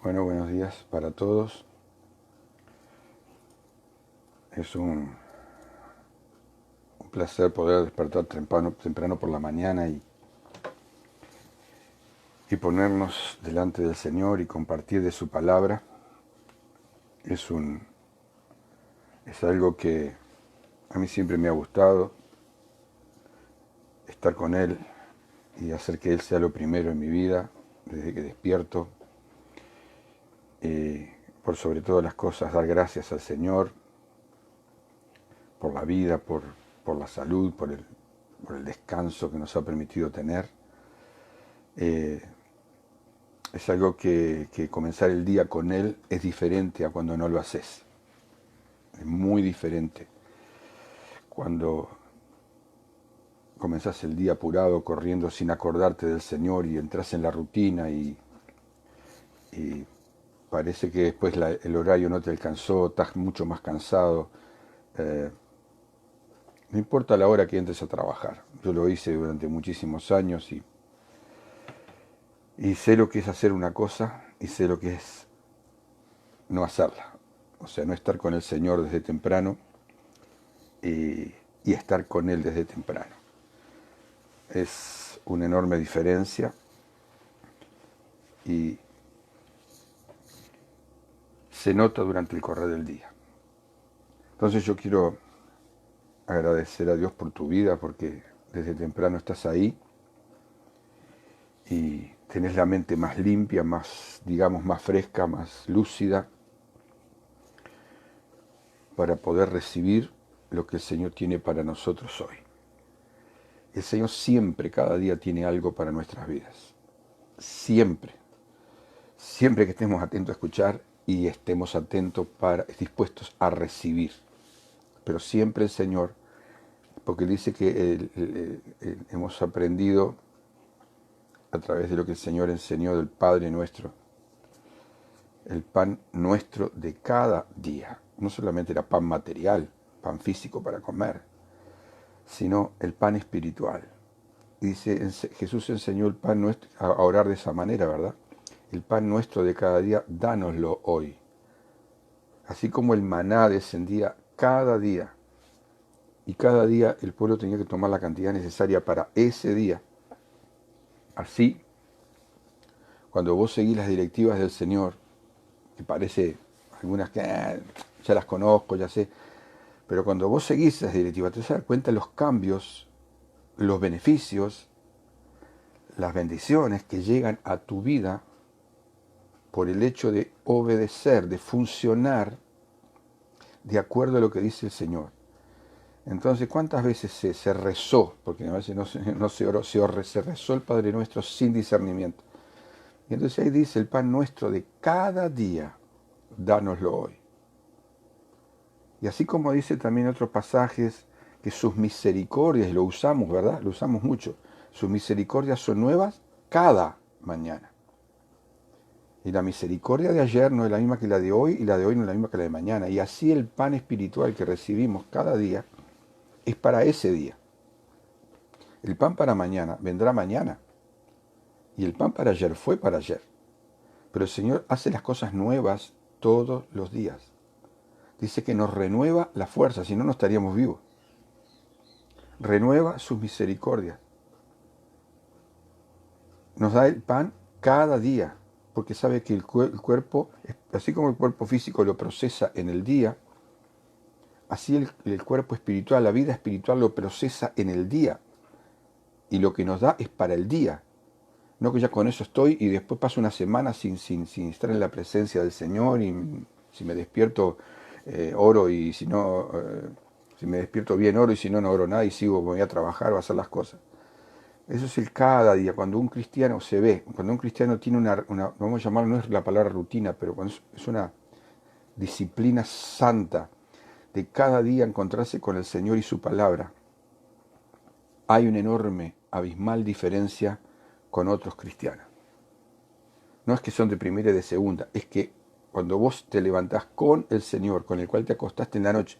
Bueno, buenos días para todos. Es un placer poder despertar temprano por la mañana y ponernos delante del Señor y compartir de su palabra. Es, un, es algo que a mí siempre me ha gustado, estar con Él y hacer que Él sea lo primero en mi vida, desde que despierto. Y por sobre todas las cosas, dar gracias al Señor por la vida, por la salud, por el descanso que nos ha permitido tener. Es algo que comenzar el día con Él es diferente a cuando no lo haces. Es muy diferente. Cuando comenzás el día apurado, corriendo sin acordarte del Señor y entras en la rutina y parece que después el horario no te alcanzó, estás mucho más cansado. Eh, no importa la hora que entres a trabajar. Yo lo hice durante muchísimos años y sé lo que es hacer una cosa y sé lo que es no hacerla. O sea, no estar con el Señor desde temprano y estar con Él desde temprano. Es una enorme diferencia y se nota durante el correr del día. Entonces yo quiero agradecer a Dios por tu vida porque desde temprano estás ahí y tenés la mente más limpia, más, digamos, más fresca, más lúcida para poder recibir lo que el Señor tiene para nosotros hoy. El Señor siempre, cada día tiene algo para nuestras vidas. Siempre. Siempre que estemos atentos a escuchar y estemos dispuestos a recibir. Pero siempre el Señor, porque Él dice que hemos aprendido a través de lo que el Señor enseñó del Padre nuestro, el pan nuestro de cada día. No solamente era pan material, pan físico para comer, sino el pan espiritual. Y dice, Jesús enseñó el pan nuestro a orar de esa manera, ¿verdad? El pan nuestro de cada día, dánoslo hoy. Así como el maná descendía cada día, y cada día el pueblo tenía que tomar la cantidad necesaria para ese día. Así, cuando vos seguís las directivas del Señor, que parece algunas que ya las conozco, ya sé, pero cuando vos seguís esas directivas, te vas a dar cuenta de los cambios, los beneficios, las bendiciones que llegan a tu vida por el hecho de obedecer, de funcionar de acuerdo a lo que dice el Señor. Entonces, ¿cuántas veces se rezó? Porque a veces no se oró, se rezó el Padre Nuestro sin discernimiento. Y entonces ahí dice, el pan nuestro de cada día, dánoslo hoy. Y así como dice también en otros pasajes, que sus misericordias, y lo usamos, ¿verdad? Lo usamos mucho. Sus misericordias son nuevas cada mañana. Y la misericordia de ayer no es la misma que la de hoy, y la de hoy no es la misma que la de mañana. Y así el pan espiritual que recibimos cada día es para ese día. El pan para mañana vendrá mañana. Y el pan para ayer fue para ayer. Pero el Señor hace las cosas nuevas todos los días. Dice que nos renueva la fuerza, si no, no estaríamos vivos. Renueva sus misericordias. Nos da el pan cada día, porque sabe que el cuerpo, así como el cuerpo físico lo procesa en el día, así el cuerpo espiritual, la vida espiritual lo procesa en el día. Y lo que nos da es para el día. No que ya con eso estoy y después paso una semana sin estar en la presencia del Señor y si me despierto oro y si no, si me despierto bien oro y si no, no oro nada y sigo, voy a trabajar o a hacer las cosas. Eso es el cada día, cuando un cristiano se ve, cuando un cristiano tiene vamos a llamarlo, no es la palabra rutina, pero cuando es una disciplina santa de cada día encontrarse con el Señor y su palabra, hay una enorme, abismal diferencia con otros cristianos. No es que son de primera y de segunda, es que cuando vos te levantás con el Señor, con el cual te acostaste en la noche,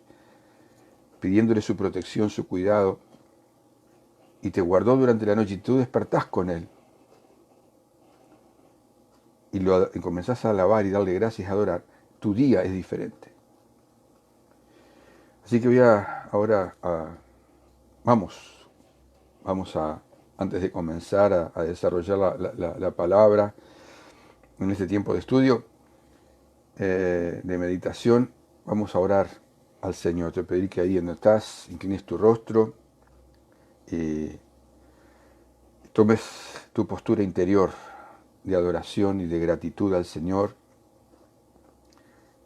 pidiéndole su protección, su cuidado, y te guardó durante la noche y tú despertás con Él, y comenzás a alabar y darle gracias y adorar, tu día es diferente. Así que vamos, antes de comenzar a desarrollar la palabra en este tiempo de estudio, de meditación, vamos a orar al Señor. Te pediré que ahí donde estás, inclines tu rostro y tomes tu postura interior de adoración y de gratitud al Señor.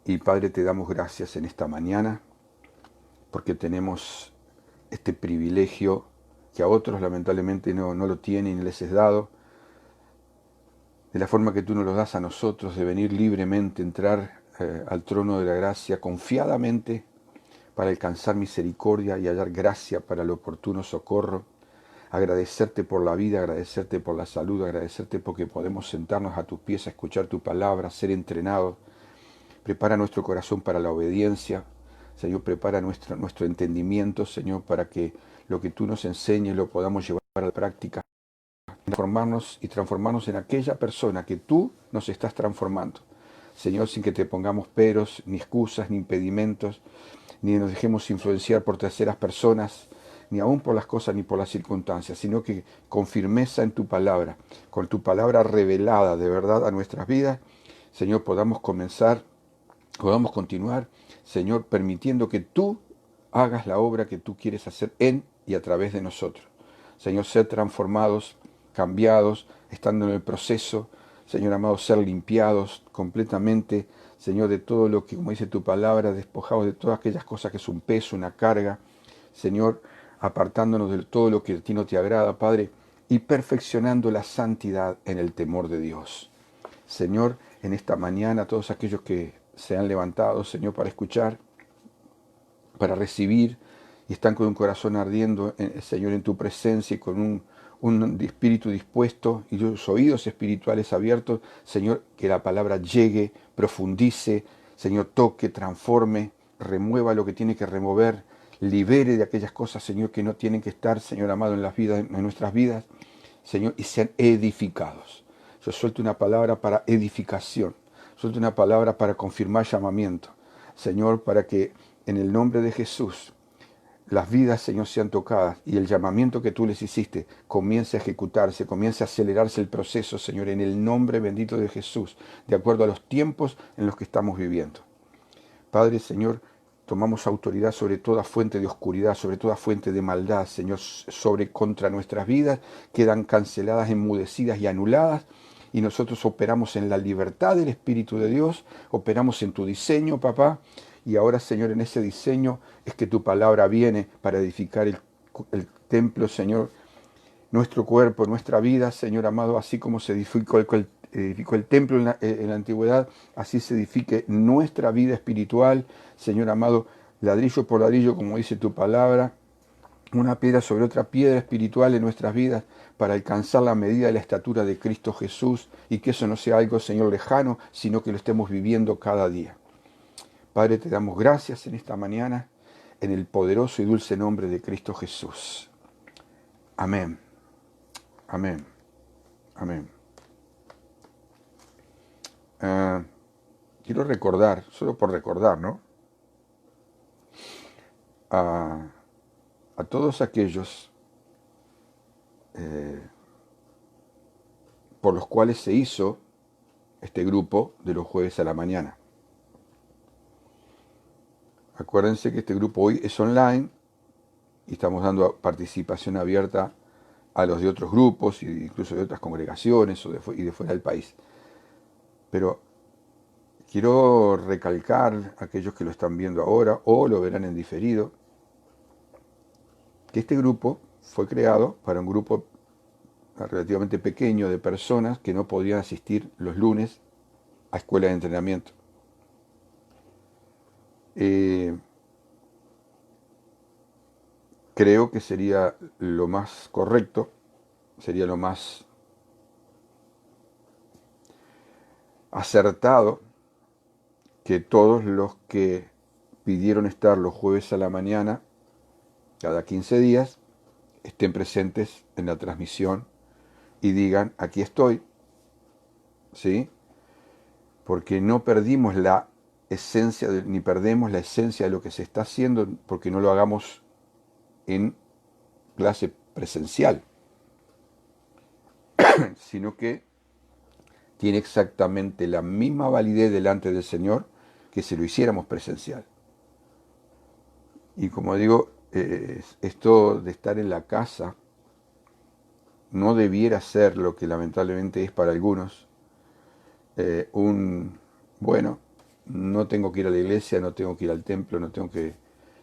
Y Padre, te damos gracias en esta mañana porque tenemos este privilegio que a otros lamentablemente no lo tienen y les es dado, de la forma que tú nos lo das a nosotros, de venir libremente, entrar al trono de la gracia confiadamente para alcanzar misericordia y hallar gracia para el oportuno socorro. Agradecerte por la vida, agradecerte por la salud, agradecerte porque podemos sentarnos a tus pies a escuchar tu palabra, ser entrenados. Prepara nuestro corazón para la obediencia. Señor, prepara nuestro entendimiento, Señor, para que lo que tú nos enseñes lo podamos llevar a la práctica. Transformarnos en aquella persona que tú nos estás transformando. Señor, sin que te pongamos peros, ni excusas, ni impedimentos, ni nos dejemos influenciar por terceras personas, ni aún por las cosas ni por las circunstancias, sino que con firmeza en tu palabra, con tu palabra revelada de verdad a nuestras vidas, Señor, podamos continuar, Señor, permitiendo que tú hagas la obra que tú quieres hacer en y a través de nosotros. Señor, ser transformados, cambiados, estando en el proceso, Señor amado, ser limpiados completamente, Señor, de todo lo que, como dice tu palabra, despojados de todas aquellas cosas que es un peso, una carga, Señor, apartándonos de todo lo que a ti no te agrada, Padre, y perfeccionando la santidad en el temor de Dios. Señor, en esta mañana, todos aquellos que se han levantado, Señor, para escuchar, para recibir, y están con un corazón ardiendo, Señor, en tu presencia y con un espíritu dispuesto y los oídos espirituales abiertos, Señor, que la palabra llegue, profundice, Señor, toque, transforme, remueva lo que tiene que remover, libere de aquellas cosas, Señor, que no tienen que estar, Señor amado, en nuestras vidas, Señor, y sean edificados. Yo suelto una palabra para edificación, suelto una palabra para confirmar llamamiento, Señor, para que en el nombre de Jesús las vidas, Señor, sean tocadas y el llamamiento que tú les hiciste comience a ejecutarse, comience a acelerarse el proceso, Señor, en el nombre bendito de Jesús, de acuerdo a los tiempos en los que estamos viviendo. Padre, Señor, tomamos autoridad sobre toda fuente de oscuridad, sobre toda fuente de maldad, Señor, contra nuestras vidas, quedan canceladas, enmudecidas y anuladas, y nosotros operamos en la libertad del Espíritu de Dios, operamos en tu diseño, papá, y ahora, Señor, en ese diseño es que tu palabra viene para edificar el templo, Señor, nuestro cuerpo, nuestra vida, Señor amado, así como se edificó el templo en la antigüedad, así se edifique nuestra vida espiritual, Señor amado, ladrillo por ladrillo, como dice tu palabra, una piedra sobre otra piedra espiritual en nuestras vidas para alcanzar la medida de la estatura de Cristo Jesús y que eso no sea algo, Señor, lejano, sino que lo estemos viviendo cada día. Padre, te damos gracias en esta mañana, en el poderoso y dulce nombre de Cristo Jesús. Amén. Amén. Amén. Quiero recordar, solo por recordar, ¿no? A todos aquellos por los cuales se hizo este grupo de los jueves a la mañana. Acuérdense que este grupo hoy es online y estamos dando participación abierta a los de otros grupos e incluso de otras congregaciones y de fuera del país. Pero quiero recalcar a aquellos que lo están viendo ahora o lo verán en diferido, que este grupo fue creado para un grupo relativamente pequeño de personas que no podían asistir los lunes a escuela de entrenamiento. Creo que sería lo más correcto, sería lo más acertado que todos los que pidieron estar los jueves a la mañana, cada 15 días, estén presentes en la transmisión y digan, aquí estoy, ¿sí? porque no perdimos la esencia, ni perdemos la esencia de lo que se está haciendo porque no lo hagamos en clase presencial, sino que tiene exactamente la misma validez delante del Señor que si lo hiciéramos presencial. Y como digo, esto de estar en la casa no debiera ser lo que lamentablemente es para algunos, bueno, no tengo que ir a la iglesia, no tengo que ir al templo, no tengo que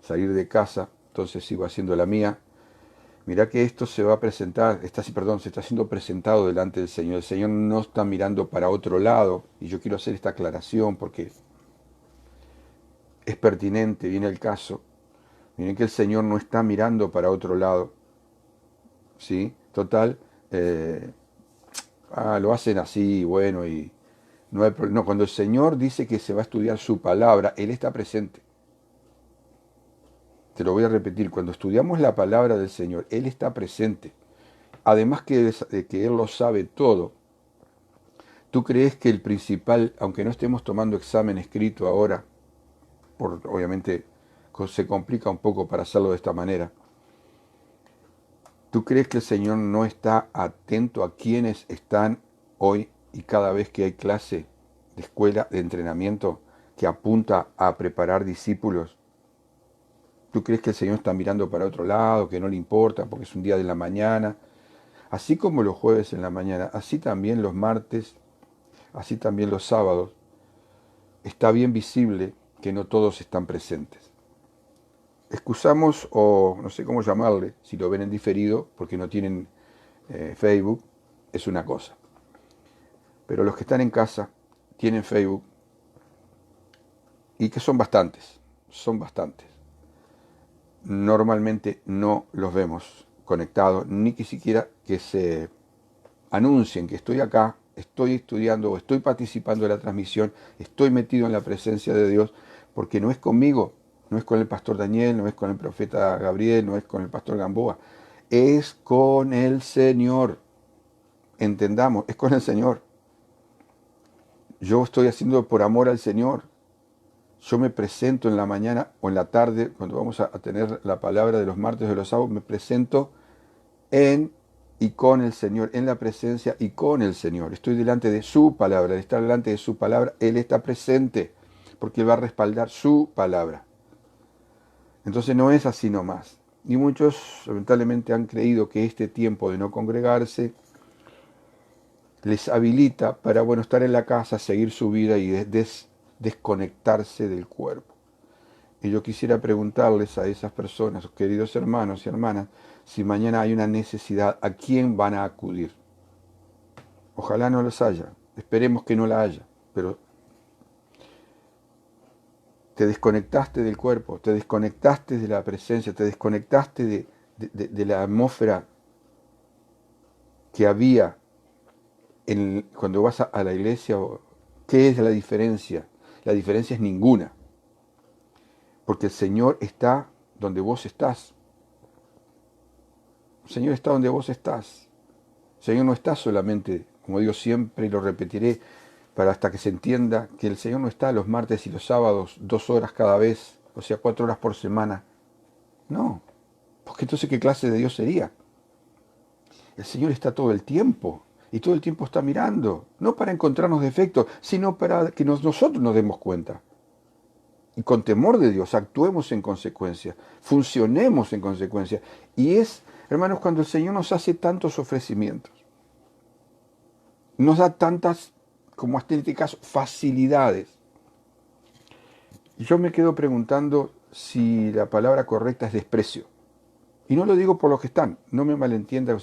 salir de casa, entonces sigo haciendo la mía. Mirá que esto se va a presentar, se está siendo presentado delante del Señor. El Señor no está mirando para otro lado, y yo quiero hacer esta aclaración porque es pertinente, viene el caso. Miren que el Señor no está mirando para otro lado, ¿sí? Total, lo hacen así, bueno, y no hay problema. No, cuando el Señor dice que se va a estudiar su palabra, Él está presente. Te lo voy a repetir, cuando estudiamos la palabra del Señor, Él está presente. Además de que Él lo sabe todo, ¿tú crees que el principal, aunque no estemos tomando examen escrito ahora, obviamente se complica un poco para hacerlo de esta manera, ¿tú crees que el Señor no está atento a quienes están hoy y cada vez que hay clase de escuela, de entrenamiento, que apunta a preparar discípulos? ¿Tú crees que el Señor está mirando para otro lado, que no le importa porque es un día de la mañana? Así como los jueves en la mañana, así también los martes, así también los sábados, está bien visible que no todos están presentes. Excusamos, o no sé cómo llamarle, si lo ven en diferido, porque no tienen Facebook, es una cosa. Pero los que están en casa tienen Facebook, y que son bastantes, normalmente no los vemos conectados, ni que siquiera que se anuncien que estoy acá, estoy estudiando o estoy participando de la transmisión, estoy metido en la presencia de Dios, porque no es conmigo, no es con el pastor Daniel, no es con el profeta Gabriel, no es con el pastor Gamboa, es con el Señor. Entendamos, es con el Señor. Yo estoy haciendo por amor al Señor. Yo me presento en la mañana o en la tarde, cuando vamos a tener la palabra de los martes o de los sábados, me presento en y con el Señor, en la presencia y con el Señor. Estoy delante de su palabra, al estar delante de su palabra, Él está presente, porque Él va a respaldar su palabra. Entonces no es así nomás. Y muchos lamentablemente han creído que este tiempo de no congregarse les habilita para, bueno, estar en la casa, seguir su vida y desconectarse del cuerpo. Y yo quisiera preguntarles a esas personas, queridos hermanos y hermanas, si mañana hay una necesidad, ¿a quién van a acudir? Ojalá no los haya, esperemos que no la haya, pero te desconectaste del cuerpo, te desconectaste de la presencia, te desconectaste de la atmósfera que había cuando vas a la iglesia. ¿Qué es la diferencia? La diferencia es ninguna, porque el Señor está donde vos estás. El Señor está donde vos estás. El Señor no está solamente, como digo siempre y lo repetiré, para hasta que se entienda que el Señor no está los martes y los sábados 2 horas cada vez, o sea, 4 horas por semana. No, porque entonces ¿qué clase de Dios sería? El Señor está todo el tiempo, y todo el tiempo está mirando, no para encontrarnos defectos, sino para que nosotros nos demos cuenta. Y con temor de Dios actuemos en consecuencia, funcionemos en consecuencia. Y es, hermanos, cuando el Señor nos hace tantos ofrecimientos, nos da tantas, como hasta en este caso, facilidades. Y yo me quedo preguntando si la palabra correcta es desprecio. Y no lo digo por los que están, no me malentiendan,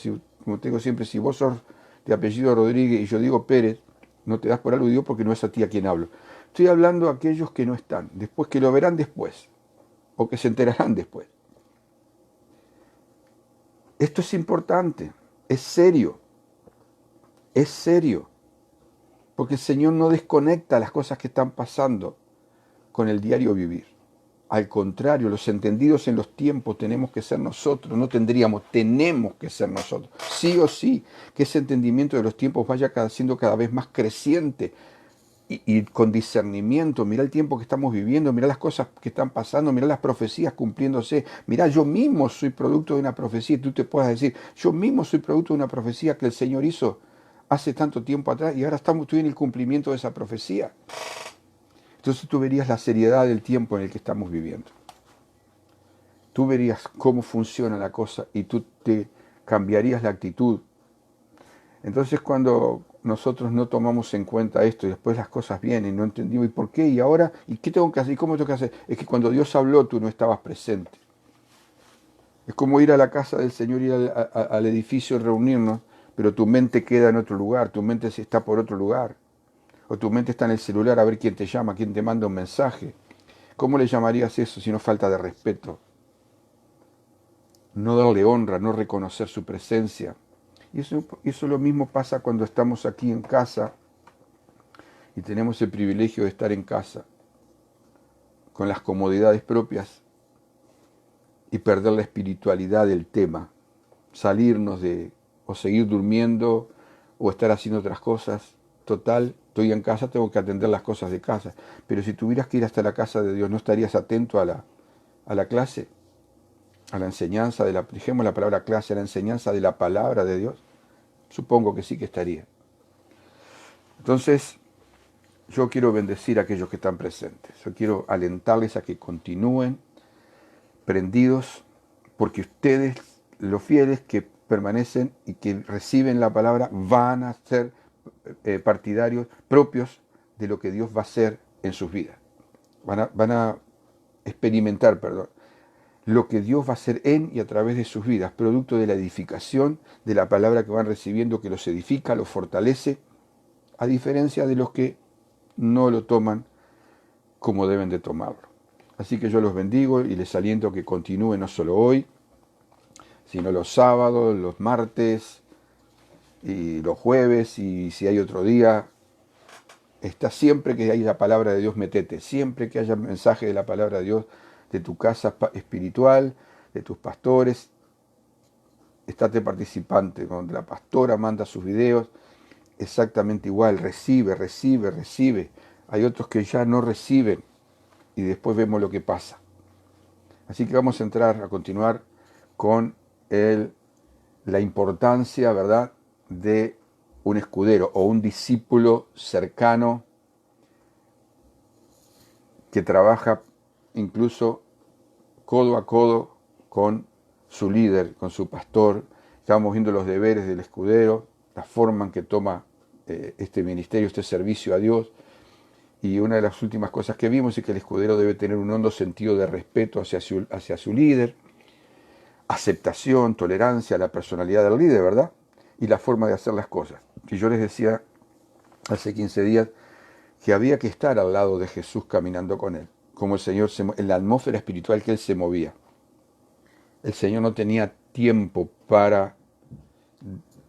como te digo siempre, si vos sos de apellido Rodríguez y yo digo Pérez, no te das por aludido porque no es a ti a quien hablo. Estoy hablando a aquellos que no están, después que lo verán después, o que se enterarán después. Esto es importante, es serio, porque el Señor no desconecta las cosas que están pasando con el diario vivir. Al contrario, los entendidos en los tiempos tenemos que ser nosotros, tenemos que ser nosotros. Sí o sí, que ese entendimiento de los tiempos vaya siendo cada vez más creciente, y con discernimiento, mira el tiempo que estamos viviendo, mira las cosas que están pasando, mira las profecías cumpliéndose, mira yo mismo soy producto de una profecía, y tú te puedas decir, yo mismo soy producto de una profecía que el Señor hizo hace tanto tiempo atrás y ahora estoy en el cumplimiento de esa profecía. Entonces tú verías la seriedad del tiempo en el que estamos viviendo. Tú verías cómo funciona la cosa y tú te cambiarías la actitud. Entonces cuando nosotros no tomamos en cuenta esto y después las cosas vienen, no entendimos, ¿y por qué? ¿Y ahora? ¿Y qué tengo que hacer? ¿Y cómo tengo que hacer? Es que cuando Dios habló tú no estabas presente. Es como ir a la casa del Señor, ir al edificio, reunirnos, pero tu mente queda en otro lugar, tu mente está por otro lugar. O tu mente está en el celular a ver quién te llama, quién te manda un mensaje. ¿Cómo le llamarías eso si no falta de respeto? No darle honra, no reconocer su presencia. Y eso lo mismo pasa cuando estamos aquí en casa y tenemos el privilegio de estar en casa con las comodidades propias y perder la espiritualidad del tema, salirnos de o seguir durmiendo o estar haciendo otras cosas. Total, estoy en casa, tengo que atender las cosas de casa. Pero si tuvieras que ir hasta la casa de Dios, ¿no estarías atento a la clase? A la enseñanza dijimos la palabra clase, a la enseñanza de la palabra de Dios. Supongo que sí que estaría. Entonces, yo quiero bendecir a aquellos que están presentes. Yo quiero alentarles a que continúen prendidos, porque ustedes, los fieles que permanecen y que reciben la palabra, van a ser partidarios propios de lo que Dios va a hacer en sus vidas. Van a experimentar, lo que Dios va a hacer en y a través de sus vidas, producto de la edificación de la palabra que van recibiendo, que los edifica, los fortalece, a diferencia de los que no lo toman como deben de tomarlo. Así que yo los bendigo y les aliento a que continúen no solo hoy, sino los sábados, los martes y los jueves, y si hay otro día. Está siempre que hay la palabra de Dios, metete. Siempre que haya mensaje de la palabra de Dios, de tu casa espiritual, de tus pastores, estate participante. Cuando la pastora manda sus videos, exactamente igual, recibe. Hay otros que ya no reciben y después vemos lo que pasa. Así que vamos a continuar con la importancia, ¿verdad?, de un escudero o un discípulo cercano que trabaja incluso codo a codo con su líder, con su pastor. Estamos viendo los deberes del escudero, la forma en que toma este ministerio, este servicio a Dios. Y una de las últimas cosas que vimos es que el escudero debe tener un hondo sentido de respeto hacia su líder, aceptación, tolerancia a la personalidad del líder, ¿verdad? Y la forma de hacer las cosas. Y yo les decía hace 15 días que había que estar al lado de Jesús caminando con él, como el Señor, en la atmósfera espiritual que él se movía. El Señor no tenía tiempo para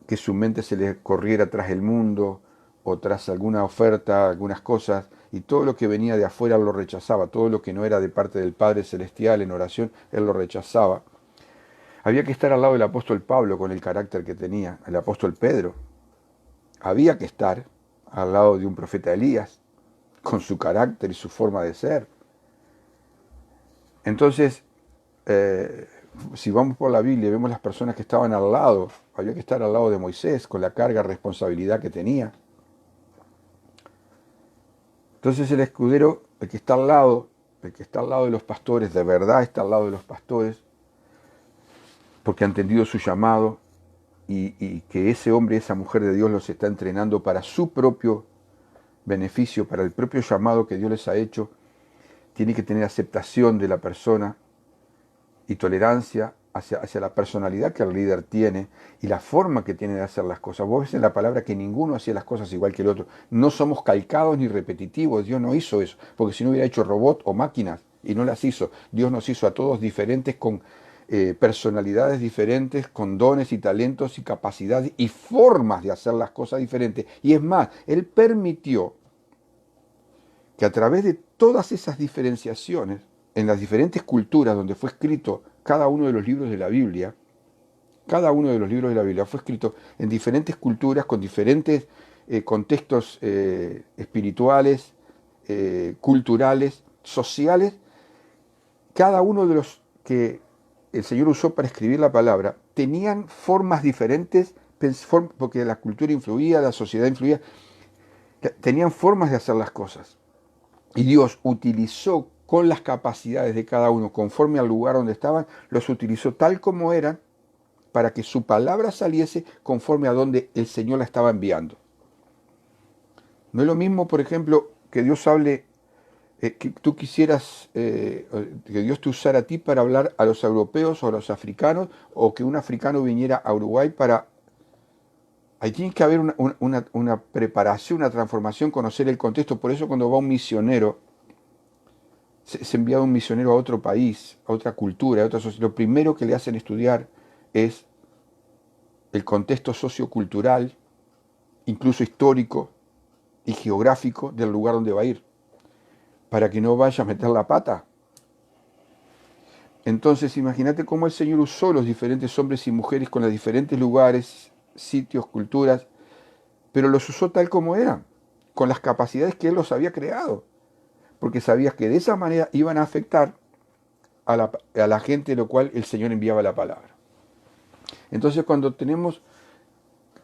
que su mente se le corriera tras el mundo o tras alguna oferta, algunas cosas, y todo lo que venía de afuera él lo rechazaba, todo lo que no era de parte del Padre Celestial en oración, él lo rechazaba. Había que estar al lado del apóstol Pablo con el carácter que tenía, el apóstol Pedro. Había que estar al lado de un profeta Elías, con su carácter y su forma de ser. Entonces, si vamos por la Biblia y vemos las personas que estaban al lado, había que estar al lado de Moisés, con la carga, responsabilidad que tenía. Entonces el escudero, el que está al lado de los pastores, de verdad está al lado de los pastores, porque ha entendido su llamado y que ese hombre y esa mujer de Dios los está entrenando para su propio beneficio, para el propio llamado que Dios les ha hecho. Tiene que tener aceptación de la persona y tolerancia hacia la personalidad que el líder tiene y la forma que tiene de hacer las cosas. Vos ves en la palabra que ninguno hacía las cosas igual que el otro. No somos calcados ni repetitivos. Dios no hizo eso, porque si no hubiera hecho robot o máquinas y no las hizo. Dios nos hizo a todos diferentes, con personalidades diferentes, con dones y talentos y capacidades y formas de hacer las cosas diferentes. Y es más, Él permitió que a través de todas esas diferenciaciones, en las diferentes culturas donde fue escrito cada uno de los libros de la Biblia, cada uno de los libros de la Biblia fue escrito en diferentes culturas, con diferentes contextos espirituales, culturales, sociales. Cada uno de los que el Señor usó para escribir la palabra tenían formas diferentes, porque la cultura influía, la sociedad influía, tenían formas de hacer las cosas. Y Dios utilizó con las capacidades de cada uno, conforme al lugar donde estaban, los utilizó tal como eran, para que su palabra saliese conforme a donde el Señor la estaba enviando. No es lo mismo, por ejemplo, que Dios hable, que tú quisieras que Dios te usara a ti para hablar a los europeos o a los africanos, o que un africano viniera a Uruguay para... Ahí tiene que haber una preparación, una transformación, conocer el contexto. Por eso cuando va un misionero, se envía un misionero a otro país, a otra cultura, a otra sociedad, lo primero que le hacen estudiar es el contexto sociocultural, incluso histórico y geográfico del lugar donde va a ir, para que no vaya a meter la pata. Entonces imagínate cómo el Señor usó los diferentes hombres y mujeres con los diferentes lugares, sitios, culturas, pero los usó tal como eran, con las capacidades que Él los había creado, porque sabías que de esa manera iban a afectar a la gente, lo cual el Señor enviaba la palabra. Entonces cuando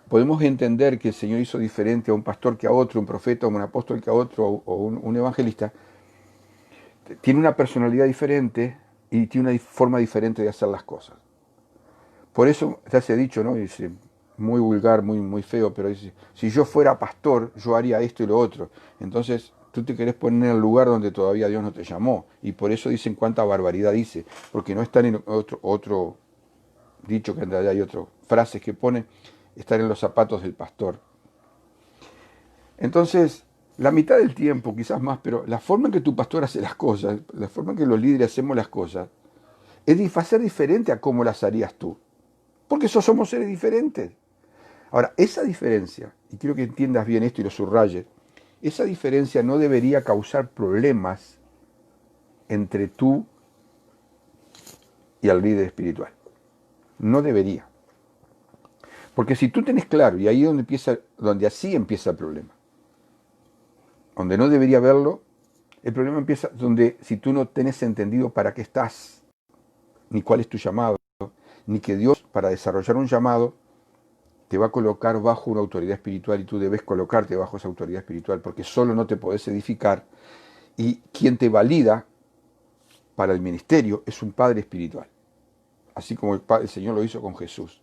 podemos entender que el Señor hizo diferente a un pastor que a otro, un profeta o un apóstol que a otro, o un evangelista, tiene una personalidad diferente y tiene una forma diferente de hacer las cosas. Por eso ya se ha dicho, ¿no? Dice, muy vulgar, muy feo, pero dice, si yo fuera pastor, yo haría esto y lo otro. Entonces tú te querés poner en el lugar donde todavía Dios no te llamó. Y por eso dicen cuánta barbaridad dice, porque no están en otro dicho, que en realidad hay otras frases que pone, estar en los zapatos del pastor. Entonces, la mitad del tiempo, quizás más, pero la forma en que tu pastor hace las cosas, la forma en que los líderes hacemos las cosas, va a ser diferente a cómo las harías tú. Porque somos seres diferentes. Ahora, esa diferencia, y quiero que entiendas bien esto y lo subrayes, esa diferencia no debería causar problemas entre tú y el líder espiritual. No debería. Porque si tú tenés claro, y ahí es donde así empieza el problema, donde no debería haberlo, el problema empieza donde si tú no tenés entendido para qué estás, ni cuál es tu llamado, ni que Dios para desarrollar un llamado te va a colocar bajo una autoridad espiritual y tú debes colocarte bajo esa autoridad espiritual porque solo no te podés edificar y quien te valida para el ministerio es un padre espiritual, así como el Señor lo hizo con Jesús.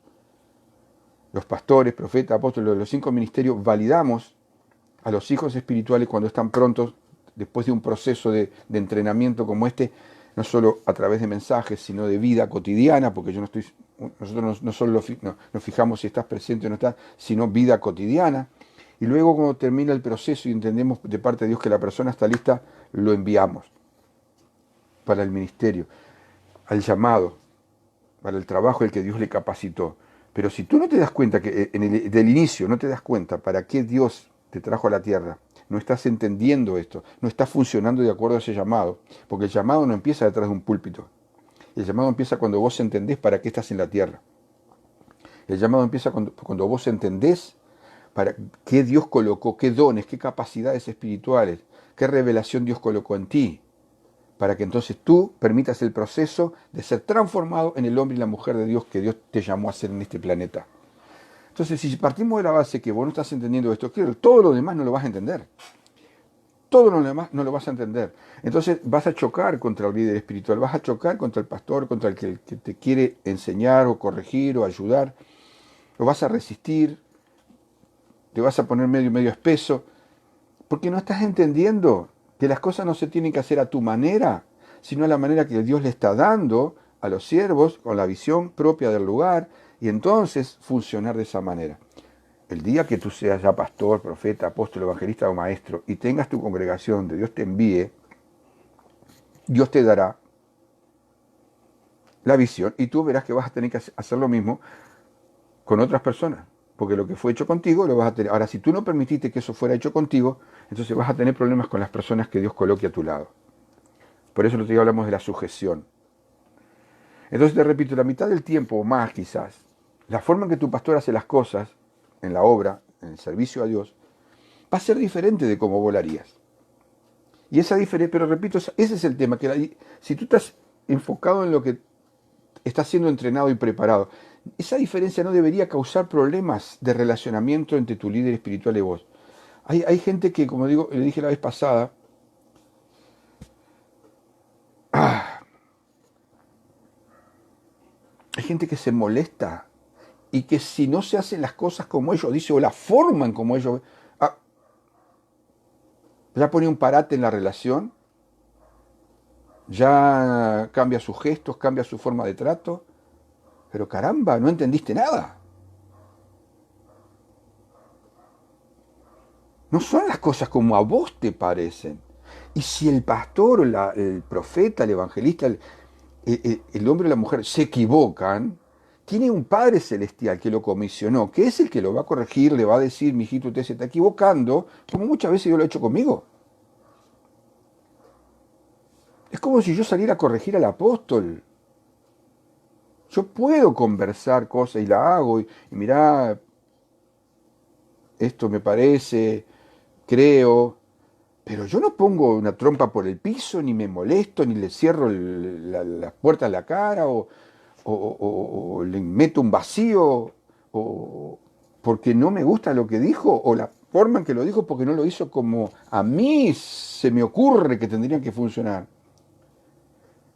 Los pastores, profetas, apóstoles, los 5 ministerios validamos a los hijos espirituales cuando están prontos, después de un proceso de entrenamiento como este, no solo a través de mensajes, sino de vida cotidiana, porque nosotros no solo nos fijamos si estás presente o no estás, sino vida cotidiana. Y luego cuando termina el proceso y entendemos de parte de Dios que la persona está lista, lo enviamos para el ministerio, al llamado, para el trabajo el que Dios le capacitó. Pero si tú no te das cuenta, que del inicio no te das cuenta para qué Dios te trajo a la tierra, no estás entendiendo esto, no estás funcionando de acuerdo a ese llamado, porque el llamado no empieza detrás de un púlpito. El llamado empieza cuando vos entendés para qué estás en la tierra. El llamado empieza cuando vos entendés para qué Dios colocó, qué dones, qué capacidades espirituales, qué revelación Dios colocó en ti, para que entonces tú permitas el proceso de ser transformado en el hombre y la mujer de Dios que Dios te llamó a ser en este planeta. Entonces, si partimos de la base que vos no estás entendiendo esto, todo lo demás no lo vas a entender. Todo lo demás no lo vas a entender. Entonces vas a chocar contra el líder espiritual, vas a chocar contra el pastor, contra el que te quiere enseñar o corregir o ayudar. Lo vas a resistir, te vas a poner medio espeso, porque no estás entendiendo que las cosas no se tienen que hacer a tu manera, sino a la manera que Dios le está dando a los siervos con la visión propia del lugar y entonces funcionar de esa manera. El día que tú seas ya pastor, profeta, apóstol, evangelista o maestro y tengas tu congregación donde Dios te envíe, Dios te dará la visión y tú verás que vas a tener que hacer lo mismo con otras personas, porque lo que fue hecho contigo lo vas a tener. Ahora, si tú no permitiste que eso fuera hecho contigo, entonces vas a tener problemas con las personas que Dios coloque a tu lado. Por eso nosotros hablamos de la sujeción. Entonces te repito, la mitad del tiempo o más quizás, la forma en que tu pastor hace las cosas en la obra, en el servicio a Dios, va a ser diferente de cómo volarías. Y esa diferencia, pero repito, ese es el tema, que si tú estás enfocado en lo que estás siendo entrenado y preparado, esa diferencia no debería causar problemas de relacionamiento entre tu líder espiritual y vos. Hay gente que, como digo, le dije la vez pasada, hay gente que se molesta y que si no se hacen las cosas como ellos dicen o la forman como ellos, ah, ya pone un parate en la relación, ya cambia sus gestos, cambia su forma de trato, pero caramba, no entendiste nada. No son las cosas como a vos te parecen. Y si el pastor, el profeta, el evangelista, el hombre o la mujer se equivocan, tiene un Padre Celestial que lo comisionó, que es el que lo va a corregir, le va a decir, mijito, usted se está equivocando, como muchas veces yo lo he hecho conmigo. Es como si yo saliera a corregir al apóstol. Yo puedo conversar cosas y la hago, y mirá, esto me parece, creo, pero yo no pongo una trompa por el piso, ni me molesto, ni le cierro la puerta a la cara, o le meto un vacío, o porque no me gusta lo que dijo, o la forma en que lo dijo porque no lo hizo como a mí se me ocurre que tendrían que funcionar.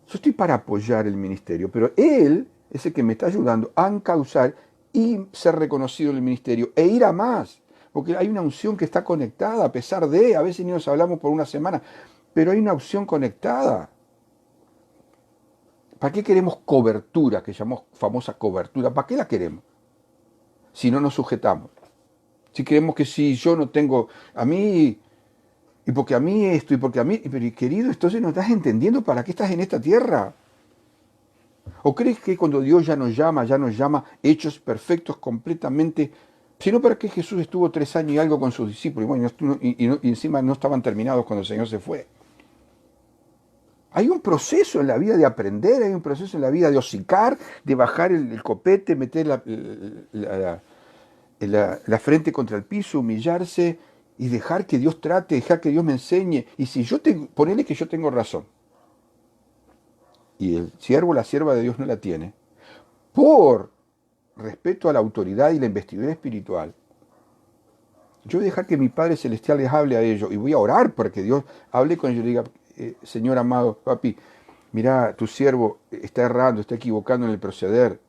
Yo estoy para apoyar el ministerio, pero él es el que me está ayudando a encauzar y ser reconocido en el ministerio e ir a más. Porque hay una unción que está conectada, a pesar de, a veces ni nos hablamos por una semana, pero hay una unción conectada. ¿Para qué queremos cobertura, que llamamos famosa cobertura? ¿Para qué la queremos? Si no nos sujetamos. Si queremos que si yo no tengo, a mí, y porque a mí esto, y porque a mí, pero querido, entonces no estás entendiendo para qué estás en esta tierra. ¿O crees que cuando Dios ya nos llama hechos perfectos completamente? Sino para que Jesús estuvo 3 años y algo con sus discípulos, y encima no estaban terminados cuando el Señor se fue. Hay un proceso en la vida de aprender, hay un proceso en la vida de hocicar, de bajar el copete, meter la frente contra el piso, humillarse y dejar que Dios trate, dejar que Dios me enseñe. Y si yo tengo, ponele que yo tengo razón, y el siervo, la sierva de Dios no la tiene, por respeto a la autoridad y la investidura espiritual, yo voy a dejar que mi Padre Celestial les hable a ellos y voy a orar para que Dios hable con ellos y diga, Señor amado, papi, mira, tu siervo está errando, está equivocando en el proceder.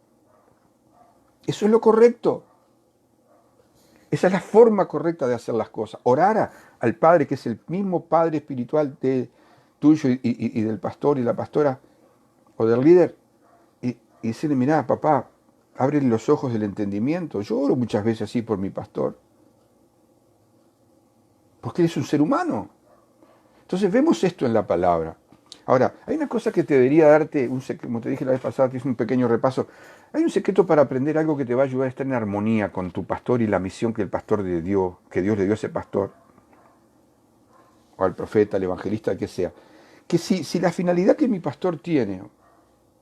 Eso es lo correcto. Esa es la forma correcta de hacer las cosas. Orar al Padre, que es el mismo Padre espiritual tuyo y del pastor y la pastora o del líder, y decirle, mirá, papá, abre los ojos del entendimiento. Yo oro muchas veces así por mi pastor, porque él es un ser humano. Entonces vemos esto en la palabra. Ahora, hay una cosa que te debería darte, como te dije la vez pasada, que es un pequeño repaso. Hay un secreto para aprender algo que te va a ayudar a estar en armonía con tu pastor y la misión que el pastor le dio, que Dios le dio a ese pastor, o al profeta, al evangelista, al que sea. Que si la finalidad que mi pastor tiene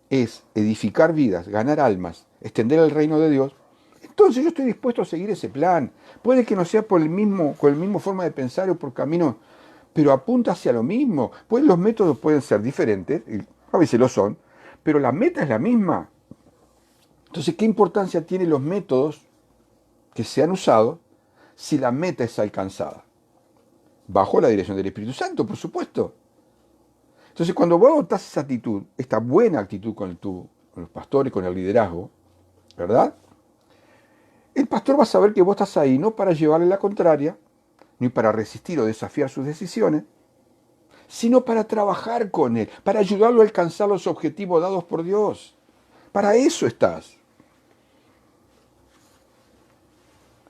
es edificar vidas, ganar almas, extender el reino de Dios, entonces yo estoy dispuesto a seguir ese plan. Puede que no sea con la misma forma de pensar o por camino, pero apunta hacia lo mismo. Pues los métodos pueden ser diferentes, y a veces lo son, pero la meta es la misma. Entonces, ¿qué importancia tienen los métodos que se han usado si la meta es alcanzada? Bajo la dirección del Espíritu Santo, por supuesto. Entonces, cuando vos adoptás esa actitud, esta buena actitud con los pastores, con el liderazgo, ¿verdad? El pastor va a saber que vos estás ahí no para llevarle la contraria, ni para resistir o desafiar sus decisiones, sino para trabajar con él, para ayudarlo a alcanzar los objetivos dados por Dios. Para eso estás.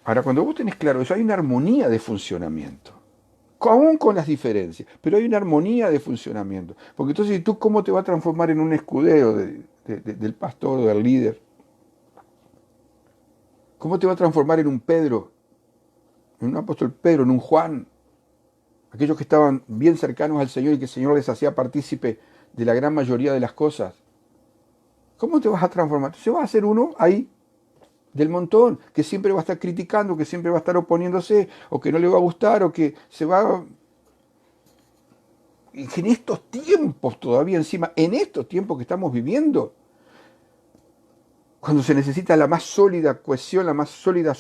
Ahora, cuando vos tenés claro eso, hay una armonía de funcionamiento, aún con las diferencias, pero hay una armonía de funcionamiento. Porque entonces, ¿tú cómo te vas a transformar en un escudero del pastor o del líder? ¿Cómo te va a transformar en un Pedro, en un apóstol Pedro, en un Juan? Aquellos que estaban bien cercanos al Señor y que el Señor les hacía partícipe de la gran mayoría de las cosas. ¿Cómo te vas a transformar? Entonces vas a ser uno ahí, del montón, que siempre va a estar criticando, que siempre va a estar oponiéndose, o que no le va a gustar, o que se va... Y que en estos tiempos todavía encima, en estos tiempos que estamos viviendo, cuando se necesita la más sólida cohesión, la más sólida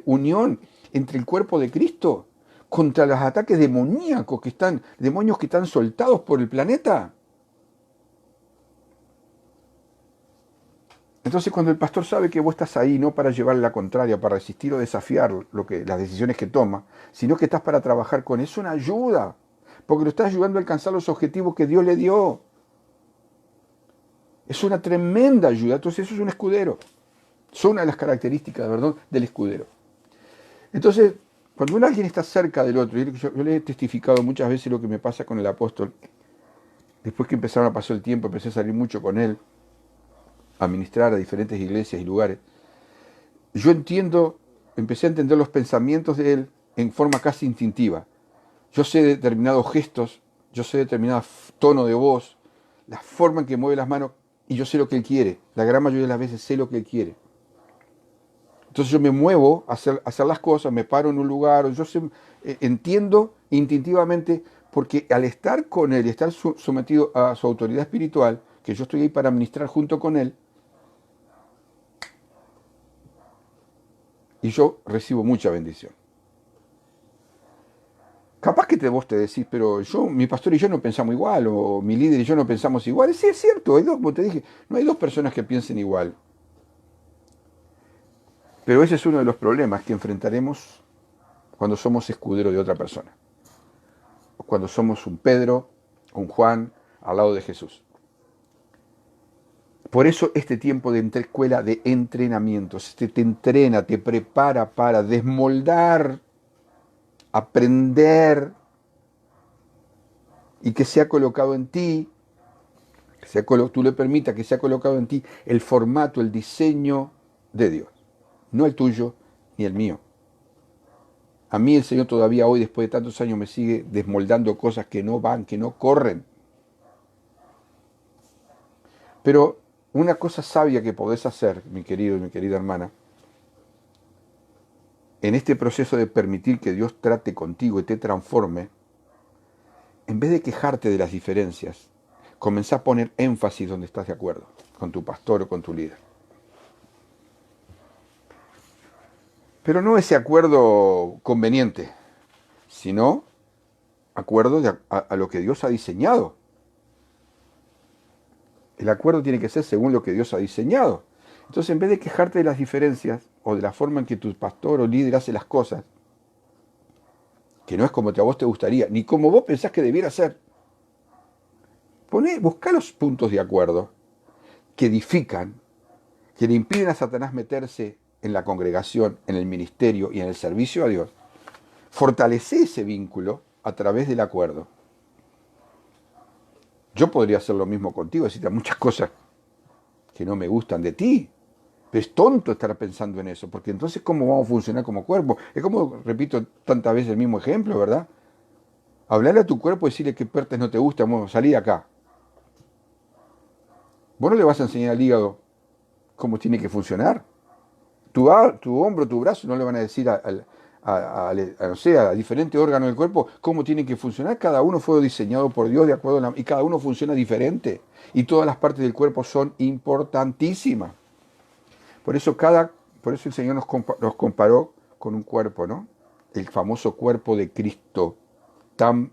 unión entre el cuerpo de Cristo contra los ataques demoníacos que están, demonios que están soltados por el planeta. Entonces, cuando el pastor sabe que vos estás ahí no para llevar la contraria, para resistir o desafiar las decisiones que toma, sino que estás para trabajar con él, es una ayuda, porque lo estás ayudando a alcanzar los objetivos que Dios le dio. Es una tremenda ayuda. Entonces, eso es un escudero. Son una de las características, ¿verdad?, del escudero. Entonces, cuando alguien está cerca del otro, yo le he testificado muchas veces lo que me pasa con el apóstol. Después que empezaron a pasar el tiempo, empecé a salir mucho con él, a ministrar a diferentes iglesias y lugares. Yo empecé a entender los pensamientos de él en forma casi instintiva. Yo sé determinados gestos, yo sé determinado tono de voz, la forma en que mueve las manos, y yo sé lo que él quiere. La gran mayoría de las veces sé lo que él quiere. Entonces yo me muevo a hacer las cosas, me paro en un lugar, entiendo instintivamente, porque al estar con él y estar sometido a su autoridad espiritual, que yo estoy ahí para ministrar junto con él, y yo recibo mucha bendición. Capaz que vos te decís, pero mi pastor y yo no pensamos igual, o mi líder y yo no pensamos igual. Sí, es cierto, como te dije, no hay dos personas que piensen igual. Pero ese es uno de los problemas que enfrentaremos cuando somos escudero de otra persona. O cuando somos un Pedro o un Juan al lado de Jesús. Por eso este tiempo de escuela de entrenamiento, te entrena, te prepara para desmoldar, aprender, y que sea colocado en ti, tú le permitas que sea colocado en ti el formato, el diseño de Dios. No el tuyo ni el mío. A mí el Señor todavía hoy, después de tantos años, me sigue desmoldando cosas que no van, que no corren. Pero una cosa sabia que podés hacer, mi querido y mi querida hermana, en este proceso de permitir que Dios trate contigo y te transforme, en vez de quejarte de las diferencias, comenzá a poner énfasis donde estás de acuerdo, con tu pastor o con tu líder. Pero no ese acuerdo conveniente, sino acuerdo a lo que Dios ha diseñado. El acuerdo tiene que ser según lo que Dios ha diseñado. Entonces, en vez de quejarte de las diferencias o de la forma en que tu pastor o líder hace las cosas, que no es como a vos te gustaría, ni como vos pensás que debiera ser, buscá los puntos de acuerdo que edifican, que le impiden a Satanás meterse en la congregación, en el ministerio y en el servicio a Dios. Fortalece ese vínculo a través del acuerdo. Yo podría hacer lo mismo contigo, decirte muchas cosas que no me gustan de ti. Pero es tonto estar pensando en eso, porque entonces ¿cómo vamos a funcionar como cuerpo? Es como, repito tantas veces el mismo ejemplo, ¿verdad? Hablarle a tu cuerpo y decirle qué partes no te gustan, bueno, salí de acá. Vos no le vas a enseñar al hígado cómo tiene que funcionar. Tu hombro, tu brazo no le van a decir no sé, a diferentes órganos del cuerpo cómo tienen que funcionar. Cada uno fue diseñado por Dios de acuerdo y cada uno funciona diferente. Y todas las partes del cuerpo son importantísimas. Por eso el Señor nos comparó con un cuerpo, ¿no? El famoso cuerpo de Cristo, tan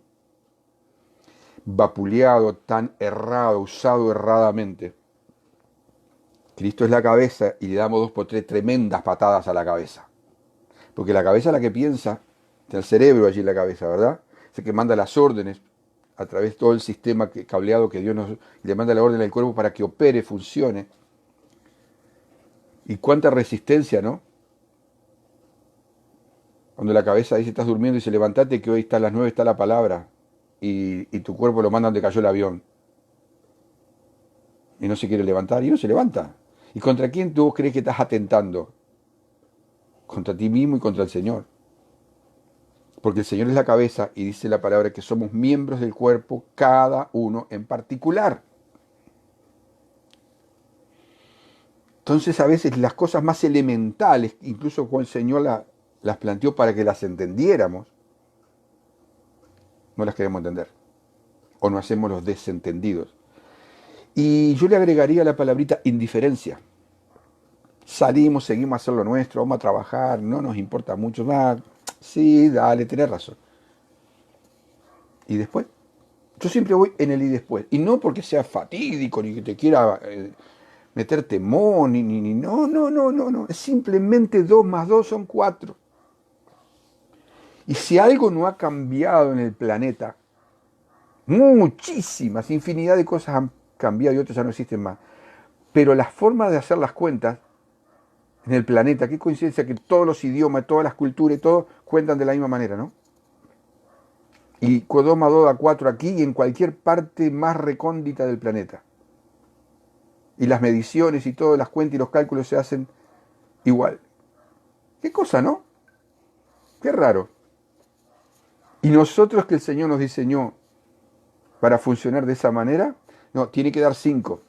vapuleado, tan errado, usado erradamente. Cristo es la cabeza y le damos 2 por 3 tremendas patadas a la cabeza. Porque la cabeza es la que piensa, está el cerebro allí en la cabeza, ¿verdad? Es el que manda las órdenes a través de todo el sistema cableado que Dios le manda la orden al cuerpo para que opere, funcione. Y cuánta resistencia, ¿no? Cuando la cabeza dice estás durmiendo y dice levantate que hoy está a las 9 está la palabra y tu cuerpo lo manda donde cayó el avión. Y no se quiere levantar y no se levanta. ¿Y contra quién tú crees que estás atentando? Contra ti mismo y contra el Señor. Porque el Señor es la cabeza y dice la palabra que somos miembros del cuerpo, cada uno en particular. Entonces a veces las cosas más elementales, incluso cuando el Señor las planteó para que las entendiéramos, no las queremos entender. O nos hacemos los desentendidos. Y yo le agregaría la palabrita indiferencia. Salimos, seguimos a hacer lo nuestro, vamos a trabajar, no nos importa mucho más. Sí, dale, tenés razón. ¿Y después? Yo siempre voy en el y después. Y no porque sea fatídico, ni que te quiera meter temor, no, no, no, no, no. Es simplemente 2 más 2 son 4. Y si algo no ha cambiado en el planeta, muchísimas, infinidad de cosas han cambiado y otras ya no existen más. Pero las formas de hacer las cuentas en el planeta, qué coincidencia que todos los idiomas, todas las culturas y todo cuentan de la misma manera, ¿no? Y 2 más 2 da 4 aquí y en cualquier parte más recóndita del planeta. Y las mediciones y todas las cuentas y los cálculos se hacen igual. Qué cosa, ¿no? Qué raro. Y nosotros que el Señor nos diseñó para funcionar de esa manera, no, tiene que dar 5.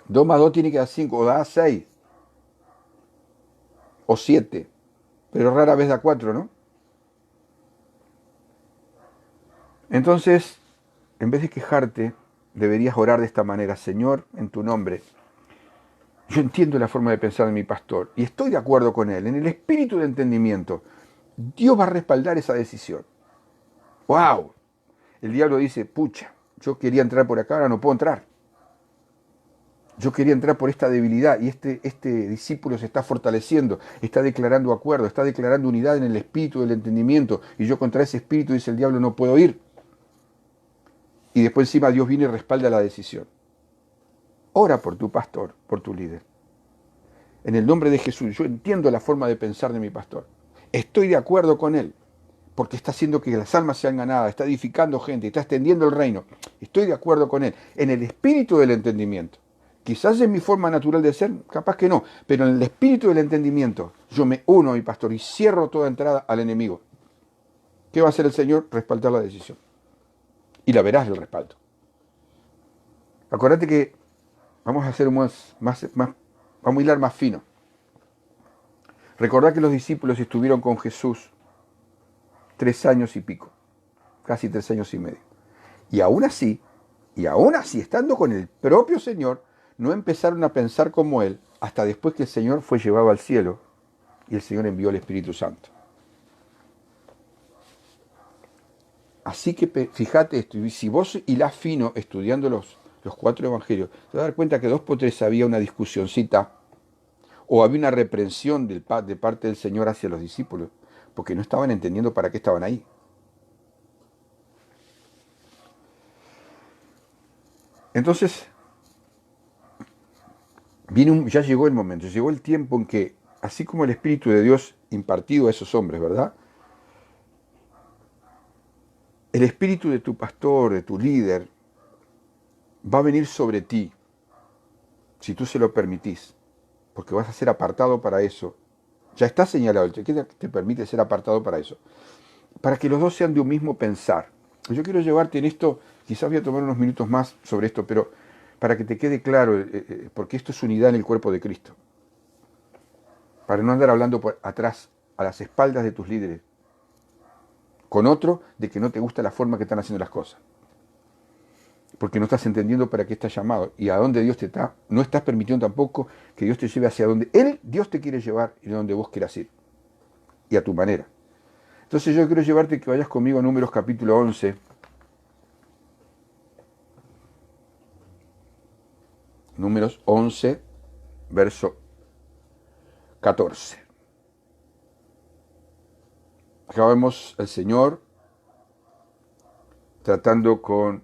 2 más 2 tiene que dar 5, o da 6, o 7, pero rara vez da 4, ¿no? Entonces, en vez de quejarte, deberías orar de esta manera: Señor, en tu nombre, yo entiendo la forma de pensar de mi pastor y estoy de acuerdo con él. En el espíritu de entendimiento, Dios va a respaldar esa decisión. ¡Wow! El diablo dice: pucha, yo quería entrar por acá, ahora no puedo entrar. Yo quería entrar por esta debilidad y este discípulo se está fortaleciendo, está declarando acuerdo, está declarando unidad en el espíritu del entendimiento, y yo contra ese espíritu, dice el diablo, no puedo ir. Y después encima Dios viene y respalda la decisión. Ora por tu pastor, por tu líder. En el nombre de Jesús, yo entiendo la forma de pensar de mi pastor. Estoy de acuerdo con él, porque está haciendo que las almas sean ganadas, está edificando gente, está extendiendo el reino. Estoy de acuerdo con él, en el espíritu del entendimiento. Quizás es mi forma natural de ser, capaz que no, pero en el espíritu del entendimiento yo me uno a mi pastor y cierro toda entrada al enemigo. ¿Qué va a hacer el Señor? Respaldar la decisión. Y la verás el respaldo. Acuérdate que vamos a hacer vamos a hilar más fino. Recordá que los discípulos estuvieron con Jesús 3 años y pico, casi 3 años y medio. Y aún así, estando con el propio Señor, no empezaron a pensar como Él hasta después que el Señor fue llevado al cielo y el Señor envió el Espíritu Santo. Así que fíjate esto, y si vos hilás fino estudiando los 4 evangelios, te vas a dar cuenta que 2 por 3 había una discusioncita o había una reprensión de parte del Señor hacia los discípulos, porque no estaban entendiendo para qué estaban ahí. Entonces, ya llegó el momento, llegó el tiempo en que, así como el Espíritu de Dios impartido a esos hombres, ¿verdad? El espíritu de tu pastor, de tu líder, va a venir sobre ti, si tú se lo permitís, porque vas a ser apartado para eso. Ya está señalado, ¿qué te permite ser apartado para eso? Para que los dos sean de un mismo pensar. Yo quiero llevarte en esto, quizás voy a tomar unos minutos más sobre esto, pero para que te quede claro, porque esto es unidad en el cuerpo de Cristo. Para no andar hablando por atrás, a las espaldas de tus líderes, con otro de que no te gusta la forma que están haciendo las cosas. Porque no estás entendiendo para qué estás llamado y a dónde Dios te está. No estás permitiendo tampoco que Dios te lleve hacia donde Dios te quiere llevar y donde vos quieras ir. Y a tu manera. Entonces yo quiero llevarte que vayas conmigo a Números capítulo 11. Números 11, verso 14. Acá vemos al Señor tratando con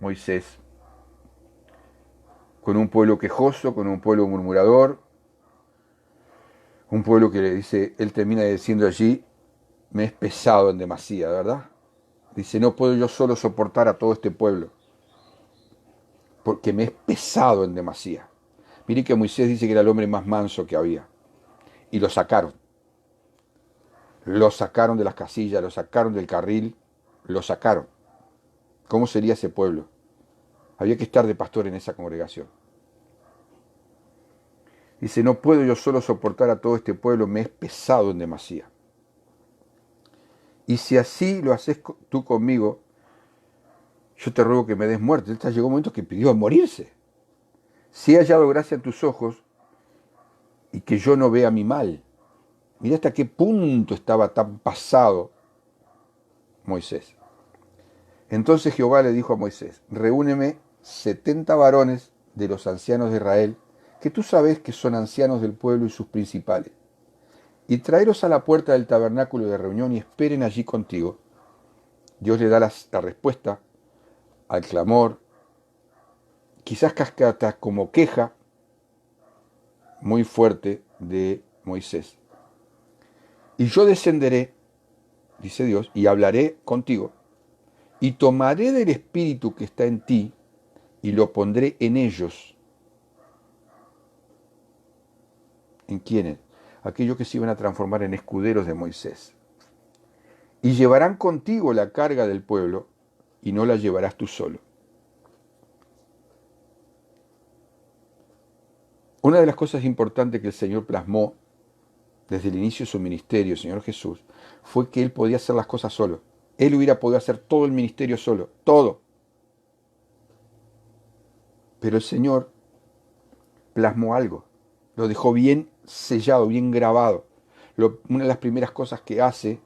Moisés, con un pueblo quejoso, con un pueblo murmurador, un pueblo que le dice, él termina diciendo allí, me es pesado en demasía, ¿verdad? Dice, no puedo yo solo soportar a todo este pueblo, porque me es pesado en demasía. Mire que Moisés dice que era el hombre más manso que había, y lo sacaron. Lo sacaron de las casillas, lo sacaron del carril, lo sacaron. ¿Cómo sería ese pueblo? Había que estar de pastor en esa congregación. Dice, no puedo yo solo soportar a todo este pueblo, me es pesado en demasía. Y si así lo haces tú conmigo, yo te ruego que me des muerte. Él llegó un momento que pidió a morirse. Si he hallado gracia en tus ojos y que yo no vea mi mal. Mira hasta qué punto estaba tan pasado Moisés. Entonces Jehová le dijo a Moisés, reúneme 70 varones de los ancianos de Israel, que tú sabes que son ancianos del pueblo y sus principales, y traeros a la puerta del tabernáculo de reunión y esperen allí contigo. Dios le da la respuesta al clamor, quizás hasta como queja muy fuerte de Moisés. Y yo descenderé, dice Dios, y hablaré contigo, y tomaré del espíritu que está en ti, y lo pondré en ellos. ¿En quiénes? Aquellos que se iban a transformar en escuderos de Moisés. Y llevarán contigo la carga del pueblo, y no la llevarás tú solo. Una de las cosas importantes que el Señor plasmó desde el inicio de su ministerio, el Señor Jesús, fue que Él podía hacer las cosas solo. Él hubiera podido hacer todo el ministerio solo, todo. Pero el Señor plasmó algo, lo dejó bien sellado, bien grabado. Una de las primeras cosas que hace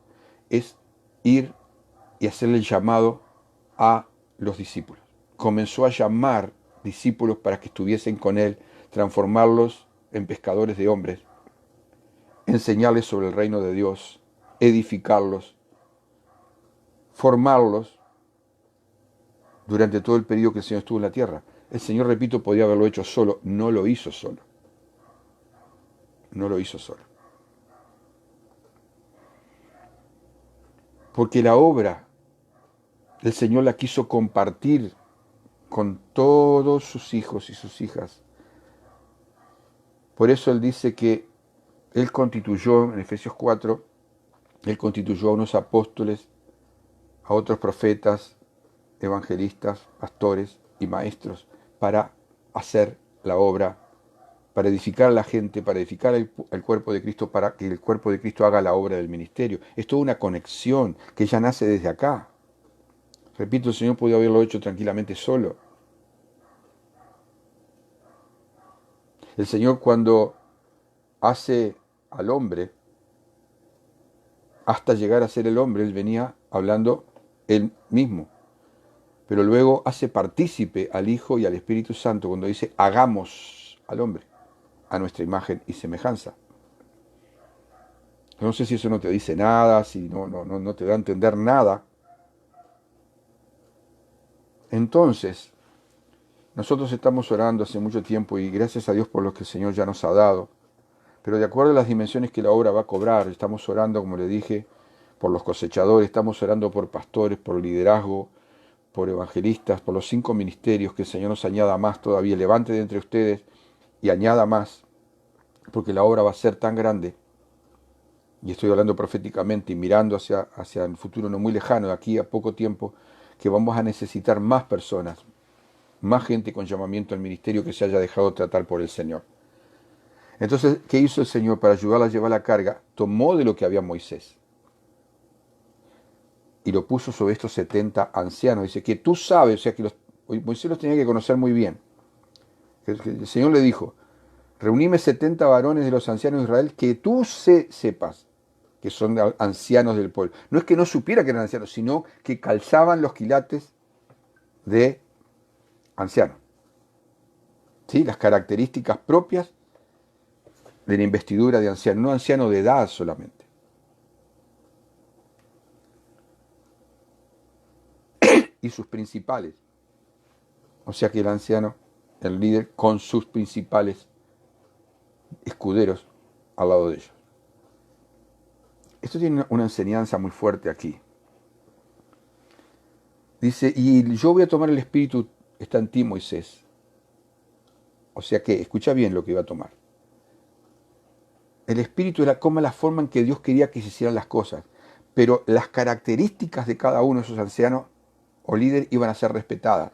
es ir y hacerle el llamado a los discípulos. Comenzó a llamar discípulos para que estuviesen con Él, transformarlos en pescadores de hombres, enseñarles sobre el reino de Dios, edificarlos, formarlos durante todo el periodo que el Señor estuvo en la tierra. El Señor, repito, podía haberlo hecho solo, no lo hizo solo. No lo hizo solo. Porque la obra el Señor la quiso compartir con todos sus hijos y sus hijas. Por eso Él dice que Él constituyó, en Efesios 4, Él constituyó a unos apóstoles, a otros profetas, evangelistas, pastores y maestros para hacer la obra, para edificar a la gente, para edificar el cuerpo de Cristo, para que el cuerpo de Cristo haga la obra del ministerio. Es toda una conexión que ya nace desde acá. Repito, el Señor podía haberlo hecho tranquilamente solo. El Señor, cuando hace al hombre, hasta llegar a ser el hombre, Él venía hablando Él mismo. Pero luego hace partícipe al Hijo y al Espíritu Santo cuando dice, hagamos al hombre a nuestra imagen y semejanza. No sé si eso no te dice nada, si no te da a entender nada. Entonces, nosotros estamos orando hace mucho tiempo y gracias a Dios por lo que el Señor ya nos ha dado. Pero de acuerdo a las dimensiones que la obra va a cobrar, estamos orando, como le dije, por los cosechadores, estamos orando por pastores, por liderazgo, por evangelistas, por los 5 ministerios, que el Señor nos añada más todavía, levante de entre ustedes y añada más, porque la obra va a ser tan grande, y estoy hablando proféticamente y mirando hacia el futuro no muy lejano, de aquí a poco tiempo, que vamos a necesitar más personas, más gente con llamamiento al ministerio que se haya dejado tratar por el Señor. Entonces, ¿qué hizo el Señor para ayudarla a llevar la carga? Tomó de lo que había Moisés y lo puso sobre estos 70 ancianos. Dice que tú sabes, o sea que Moisés los tenía que conocer muy bien. El Señor le dijo, reunime 70 varones de los ancianos de Israel que tú sepas que son ancianos del pueblo. No es que no supiera que eran ancianos, sino que calzaban los quilates de ancianos. ¿Sí? Las características propias de la investidura de anciano, no anciano de edad solamente. Y sus principales. O sea que el anciano, el líder, con sus principales escuderos al lado de ellos. Esto tiene una enseñanza muy fuerte aquí. Dice, y yo voy a tomar el espíritu, está en ti, Moisés. O sea que, escucha bien lo que iba a tomar. El espíritu era como la forma en que Dios quería que se hicieran las cosas. Pero las características de cada uno de esos ancianos o líderes iban a ser respetadas.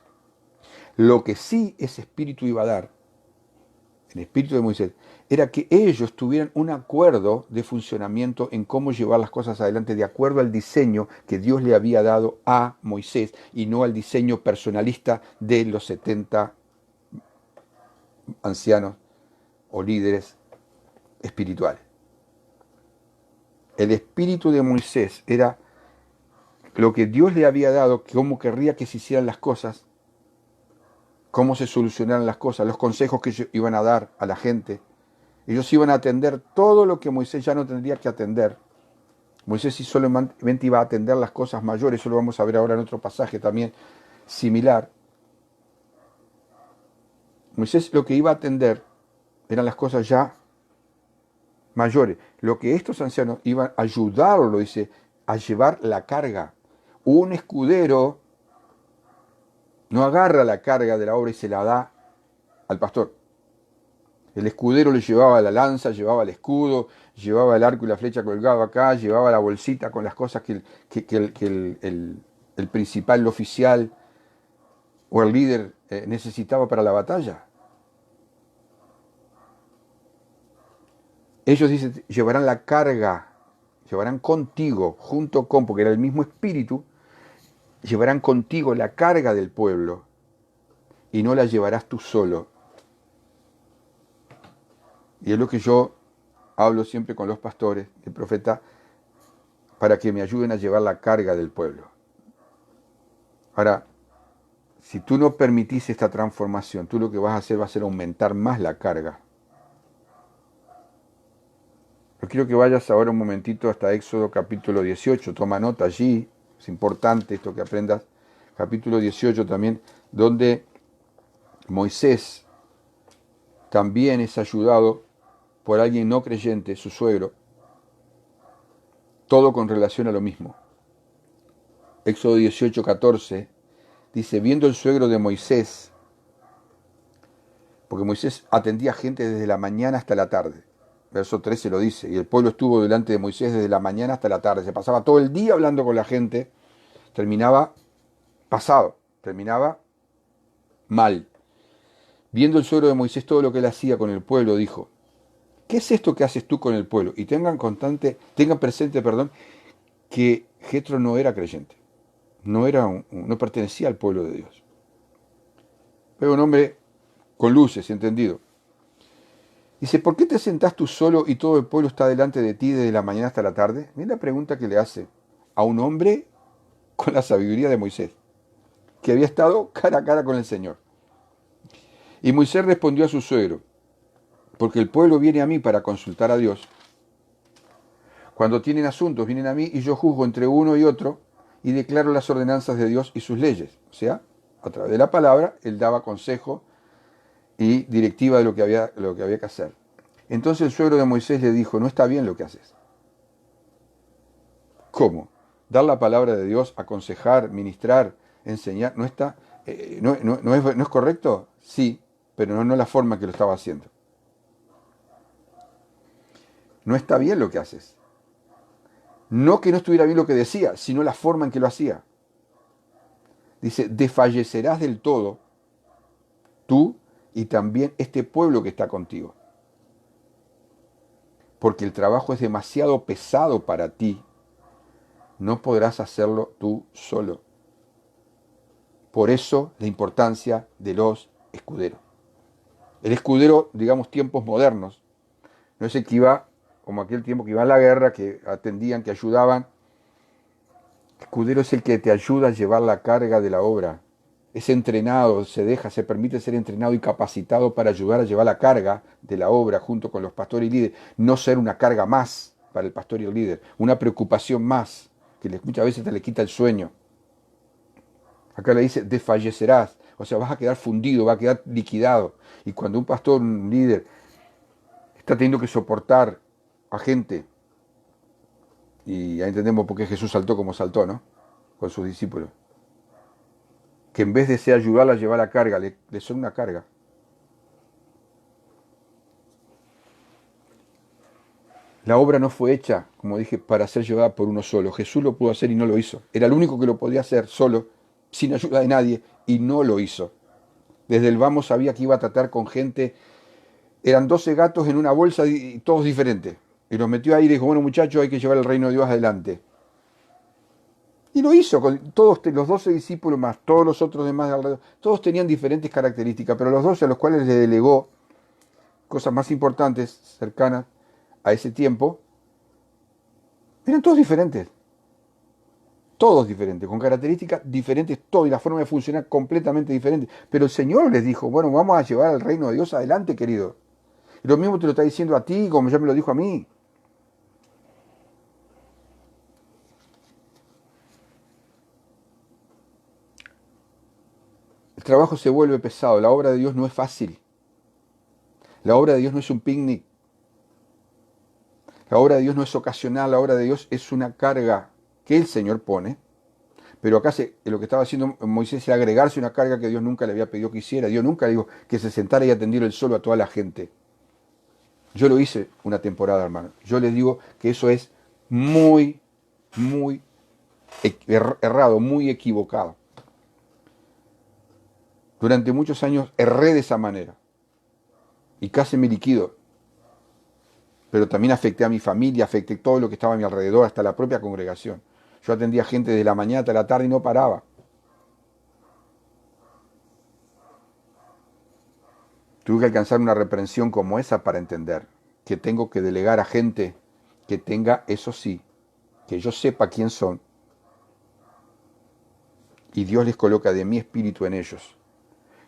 Lo que sí ese espíritu iba a dar, el espíritu de Moisés, era que ellos tuvieran un acuerdo de funcionamiento en cómo llevar las cosas adelante de acuerdo al diseño que Dios le había dado a Moisés y no al diseño personalista de los 70 ancianos o líderes espirituales. El espíritu de Moisés era lo que Dios le había dado, cómo querría que se hicieran las cosas, cómo se solucionaran las cosas, los consejos que ellos iban a dar a la gente. Ellos iban a atender todo lo que Moisés ya no tendría que atender. Moisés sí solamente iba a atender las cosas mayores, eso lo vamos a ver ahora en otro pasaje también similar. Moisés lo que iba a atender eran las cosas ya mayores. Lo que estos ancianos iban a ayudarlo, dice, a llevar la carga. Un escudero no agarra la carga de la obra y se la da al pastor. El escudero le llevaba la lanza, llevaba el escudo, llevaba el arco y la flecha colgado acá, llevaba la bolsita con las cosas que el principal, el oficial o el líder necesitaba para la batalla. Ellos dicen, llevarán la carga, llevarán contigo, junto con, porque era el mismo espíritu, llevarán contigo la carga del pueblo y no la llevarás tú solo. Y es lo que yo hablo siempre con los pastores, el profeta, para que me ayuden a llevar la carga del pueblo. Ahora, si tú no permitís esta transformación, tú lo que vas a hacer va a ser aumentar más la carga. Yo quiero que vayas ahora un momentito hasta Éxodo capítulo 18, toma nota allí, es importante esto que aprendas, capítulo 18 también, donde Moisés también es ayudado por alguien no creyente, su suegro, todo con relación a lo mismo. Éxodo 18, 14, dice, viendo el suegro de Moisés, porque Moisés atendía gente desde la mañana hasta la tarde, verso 13 lo dice, y el pueblo estuvo delante de Moisés desde la mañana hasta la tarde, se pasaba todo el día hablando con la gente, terminaba pasado, terminaba mal. Viendo el suegro de Moisés todo lo que él hacía con el pueblo, dijo, ¿qué es esto que haces tú con el pueblo? Y tengan presente, que Jetro no era creyente, no pertenecía al pueblo de Dios. Pero un hombre con luces, entendido. Dice, ¿por qué te sentás tú solo y todo el pueblo está delante de ti desde la mañana hasta la tarde? Mira la pregunta que le hace a un hombre con la sabiduría de Moisés, que había estado cara a cara con el Señor. Y Moisés respondió a su suegro, porque el pueblo viene a mí para consultar a Dios. Cuando tienen asuntos, vienen a mí y yo juzgo entre uno y otro y declaro las ordenanzas de Dios y sus leyes. O sea, a través de la palabra, él daba consejo y directiva de lo que había que hacer. Entonces el suegro de Moisés le dijo, no está bien lo que haces. ¿Cómo? Dar la palabra de Dios, aconsejar, ministrar, enseñar, ¿no es correcto? Sí, pero no la forma que lo estaba haciendo. No está bien lo que haces. No que no estuviera bien lo que decía, sino la forma en que lo hacía. Dice, desfallecerás del todo tú y también este pueblo que está contigo. Porque el trabajo es demasiado pesado para ti. No podrás hacerlo tú solo. Por eso la importancia de los escuderos. El escudero, digamos, tiempos modernos, no es el que iba, como aquel tiempo que iba a la guerra, que atendían, que ayudaban. El escudero es el que te ayuda a llevar la carga de la obra. Es entrenado, se permite ser entrenado y capacitado para ayudar a llevar la carga de la obra junto con los pastores y líderes. No ser una carga más para el pastor y el líder, una preocupación más, que muchas veces te le quita el sueño. Acá le dice, desfallecerás, o sea, vas a quedar fundido, vas a quedar liquidado. Y cuando un pastor, un líder, está teniendo que soportar a gente, y ya entendemos por qué Jesús saltó como saltó, ¿no? Con sus discípulos. Que en vez de ser ayudarla a llevar la carga, le son una carga. La obra no fue hecha, como dije, para ser llevada por uno solo. Jesús lo pudo hacer y no lo hizo. Era el único que lo podía hacer solo, sin ayuda de nadie, y no lo hizo. Desde el vamos sabía que iba a tratar con gente eran 12 gatos en una bolsa y todos diferentes. Y los metió ahí y dijo, bueno muchachos, hay que llevar el reino de Dios adelante. Y lo hizo con todos los 12 discípulos más todos los otros demás de alrededor. Todos tenían diferentes características, pero los 12 a los cuales le delegó cosas más importantes, cercanas a ese tiempo, eran todos diferentes. Todos diferentes, con características diferentes, todo, y la forma de funcionar completamente diferente. Pero el Señor les dijo, bueno, vamos a llevar al reino de Dios adelante, querido. Y lo mismo te lo está diciendo a ti, como ya me lo dijo a mí. El trabajo se vuelve pesado, la obra de Dios no es fácil. La obra de Dios no es un picnic. La obra de Dios no es ocasional, la obra de Dios es una carga que el Señor pone. Pero acá lo que estaba haciendo Moisés era agregarse una carga que Dios nunca le había pedido que hiciera. Dios nunca le dijo que se sentara y atendiera él solo a toda la gente. Yo lo hice una temporada, hermano. Yo les digo que eso es muy, muy errado, muy equivocado. Durante muchos años erré de esa manera y casi me liquido. Pero también afecté a mi familia, afecté todo lo que estaba a mi alrededor, hasta la propia congregación. Yo atendía gente de la mañana hasta la tarde y no paraba. Tuve que alcanzar una reprensión como esa para entender que tengo que delegar a gente que tenga, eso sí, que yo sepa quién son. Y Dios les coloca de mi espíritu en ellos.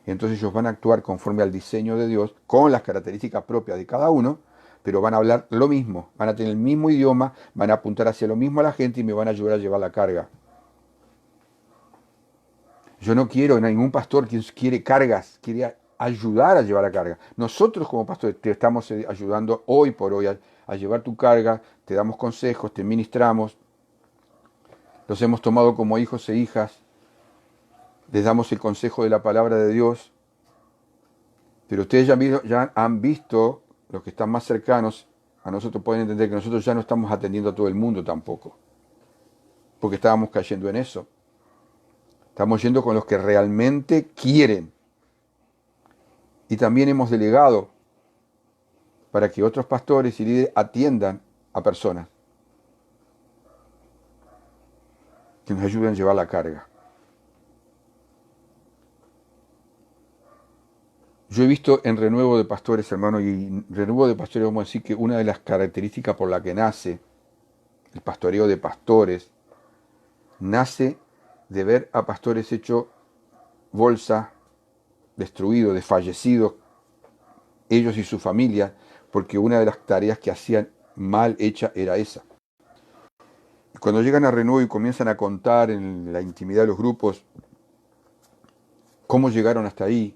Y entonces ellos van a actuar conforme al diseño de Dios, con las características propias de cada uno, pero van a hablar lo mismo, van a tener el mismo idioma, van a apuntar hacia lo mismo a la gente y me van a ayudar a llevar la carga. Yo no quiero ningún pastor que quiere cargas, quiere ayudar a llevar la carga. Nosotros como pastores te estamos ayudando hoy por hoy a llevar tu carga, te damos consejos, te ministramos, los hemos tomado como hijos e hijas, les damos el consejo de la palabra de Dios, pero ustedes ya han visto, los que están más cercanos a nosotros pueden entender que nosotros ya no estamos atendiendo a todo el mundo tampoco, porque estábamos cayendo en eso. Estamos yendo con los que realmente quieren. Y también hemos delegado para que otros pastores y líderes atiendan a personas que nos ayuden a llevar la carga. Yo he visto en Renuevo de Pastores, hermano, y Renuevo de Pastores vamos a decir que una de las características por la que nace el pastoreo de pastores, nace de ver a pastores hechos bolsa, destruidos, desfallecidos, ellos y su familia, porque una de las tareas que hacían mal hecha era esa. Cuando llegan a Renuevo y comienzan a contar en la intimidad de los grupos cómo llegaron hasta ahí,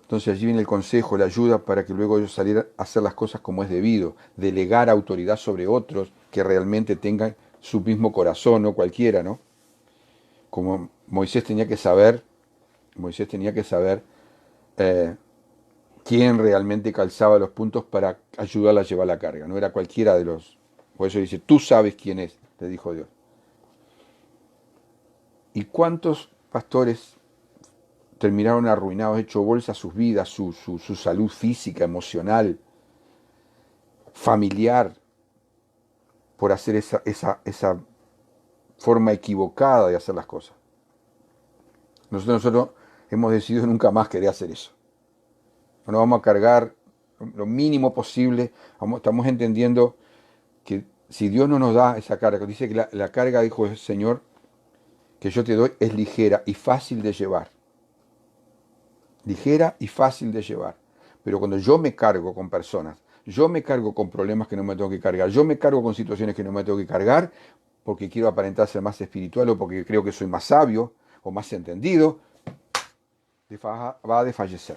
entonces allí viene el consejo, la ayuda para que luego ellos salieran a hacer las cosas como es debido, delegar autoridad sobre otros que realmente tengan su mismo corazón, no cualquiera, ¿no? Como Moisés tenía que saber quién realmente calzaba los puntos para ayudarla a llevar la carga, no era cualquiera de los... Por eso dice, tú sabes quién es, le dijo Dios. ¿Y cuántos pastores terminaron arruinados, hecho bolsa sus vidas, su salud física, emocional, familiar, por hacer esa forma equivocada de hacer las cosas? Nosotros hemos decidido nunca más querer hacer eso. No vamos a cargar lo mínimo posible. Estamos entendiendo que si Dios no nos da esa carga, dice que la carga, dijo el Señor, que yo te doy es ligera y fácil de llevar. Ligera y fácil de llevar. Pero cuando yo me cargo con personas, yo me cargo con problemas que no me tengo que cargar, yo me cargo con situaciones que no me tengo que cargar, porque quiero aparentar ser más espiritual o porque creo que soy más sabio o más entendido, va a desfallecer.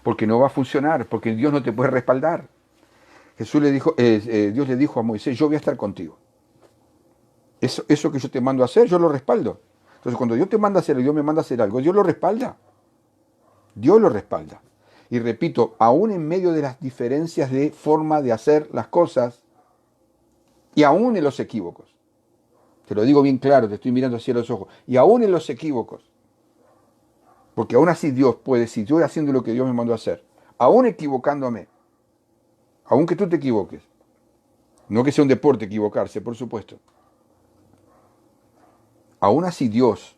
Porque no va a funcionar, porque Dios no te puede respaldar. Dios le dijo a Moisés, yo voy a estar contigo. Eso que yo te mando a hacer, yo lo respaldo. Entonces cuando Dios te manda a hacer, Dios me manda a hacer algo, Dios lo respalda. Dios lo respalda. Y repito, aún en medio de las diferencias de forma de hacer las cosas, y aún en los equívocos, te lo digo bien claro, te estoy mirando hacia los ojos, y aún en los equívocos, porque aún así Dios puede, si yo estoy haciendo lo que Dios me mandó a hacer, aún equivocándome, aún que tú te equivoques, no que sea un deporte equivocarse, por supuesto, aún así Dios,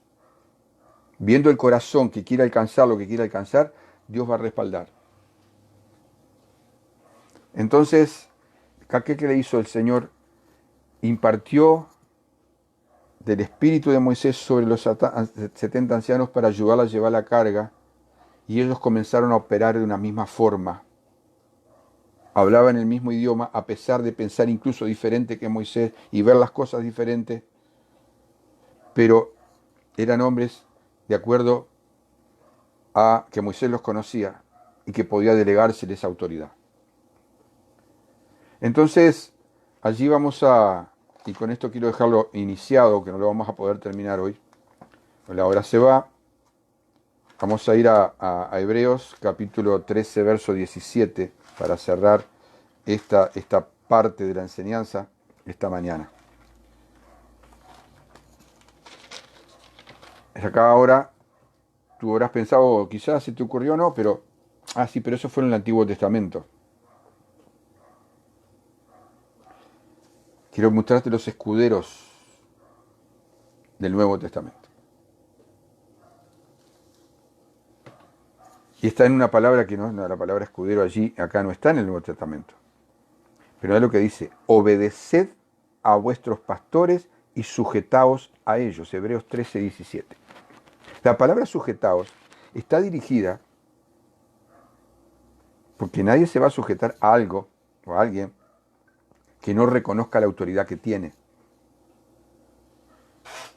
viendo el corazón que quiere alcanzar lo que quiere alcanzar, Dios va a respaldar. Entonces, ¿qué le hizo el Señor? Impartió del espíritu de Moisés sobre los 70 ancianos para ayudarla a llevar la carga, y ellos comenzaron a operar de una misma forma. Hablaban el mismo idioma a pesar de pensar incluso diferente que Moisés y ver las cosas diferentes, pero eran hombres de acuerdo a que Moisés los conocía y que podía delegárseles autoridad. Entonces, allí y con esto quiero dejarlo iniciado, que no lo vamos a poder terminar hoy. La hora se va. Vamos a ir a Hebreos capítulo 13, verso 17, para cerrar esta parte de la enseñanza esta mañana. Acá ahora tú habrás pensado, quizás se te ocurrió o no, pero, sí, pero eso fue en el Antiguo Testamento. Quiero mostrarte los escuderos del Nuevo Testamento. Y está en una palabra que no, la palabra escudero allí, acá no está en el Nuevo Testamento. Pero es lo que dice, obedeced a vuestros pastores y sujetaos a ellos. Hebreos 13, 17. La palabra sujetaos está dirigida porque nadie se va a sujetar a algo o a alguien que no reconozca la autoridad que tiene.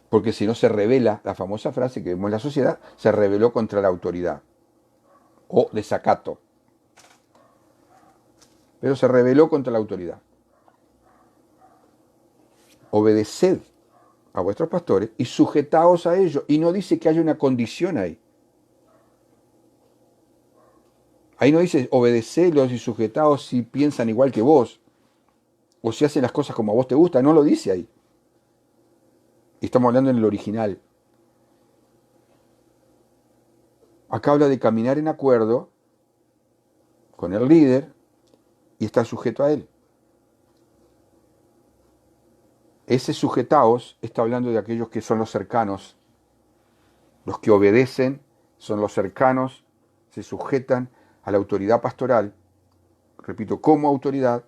Porque si no se revela, la famosa frase que vemos en la sociedad, se rebeló contra la autoridad o desacato. Pero se rebeló contra la autoridad. Obedeced a vuestros pastores y sujetaos a ellos. Y no dice que haya una condición ahí. Ahí no dice obedecerlos y sujetaos si piensan igual que vos o si hacen las cosas como a vos te gusta. No lo dice ahí. Estamos hablando en el original. Acá habla de caminar en acuerdo con el líder y estar sujeto a él. Ese sujetaos está hablando de aquellos que son los cercanos, los que obedecen, son los cercanos, se sujetan a la autoridad pastoral, repito, como autoridad.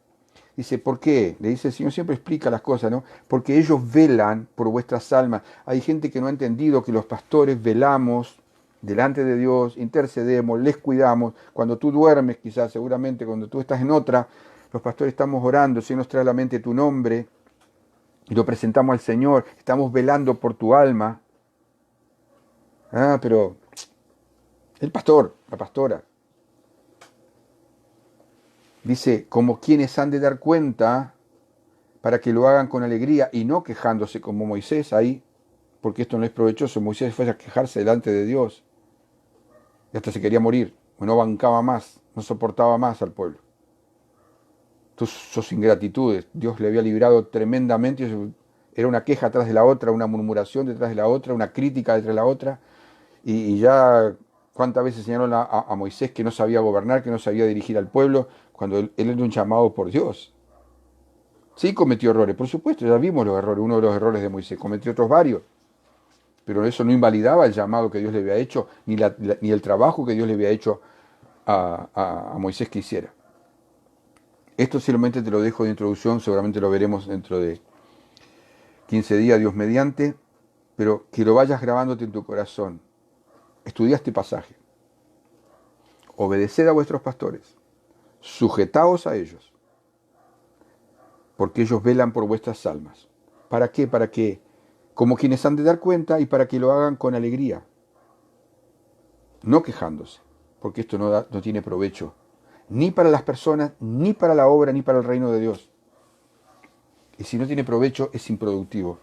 Dice, ¿por qué? Le dice el Señor, siempre explica las cosas, ¿no? Porque ellos velan por vuestras almas. Hay gente que no ha entendido que los pastores velamos delante de Dios, intercedemos, les cuidamos. Cuando tú duermes, quizás, seguramente, cuando tú estás en otra, los pastores estamos orando, el Señor nos trae a la mente tu nombre, y lo presentamos al Señor, estamos velando por tu alma. Pero el pastor, la pastora, dice, como quienes han de dar cuenta para que lo hagan con alegría y no quejándose como Moisés ahí, porque esto no es provechoso. Moisés fue a quejarse delante de Dios y hasta se quería morir, no bancaba más, no soportaba más al pueblo. Sus ingratitudes, Dios le había librado tremendamente, era una queja atrás de la otra, una murmuración detrás de la otra, una crítica detrás de la otra, y ya cuántas veces señalaron a Moisés que no sabía gobernar, que no sabía dirigir al pueblo, cuando él era un llamado por Dios. Sí cometió errores, por supuesto, ya vimos los errores, uno de los errores de Moisés, cometió otros varios, pero eso no invalidaba el llamado que Dios le había hecho, ni el trabajo que Dios le había hecho a Moisés que hiciera. Esto simplemente te lo dejo de introducción, seguramente lo veremos dentro de 15 días, Dios mediante, pero que lo vayas grabándote en tu corazón. Estudia este pasaje. Obedeced a vuestros pastores, sujetaos a ellos, porque ellos velan por vuestras almas. ¿Para qué? Para que, como quienes han de dar cuenta, y para que lo hagan con alegría, no quejándose, porque esto no tiene provecho, ni para las personas, ni para la obra, ni para el reino de Dios. Y si no tiene provecho, es improductivo.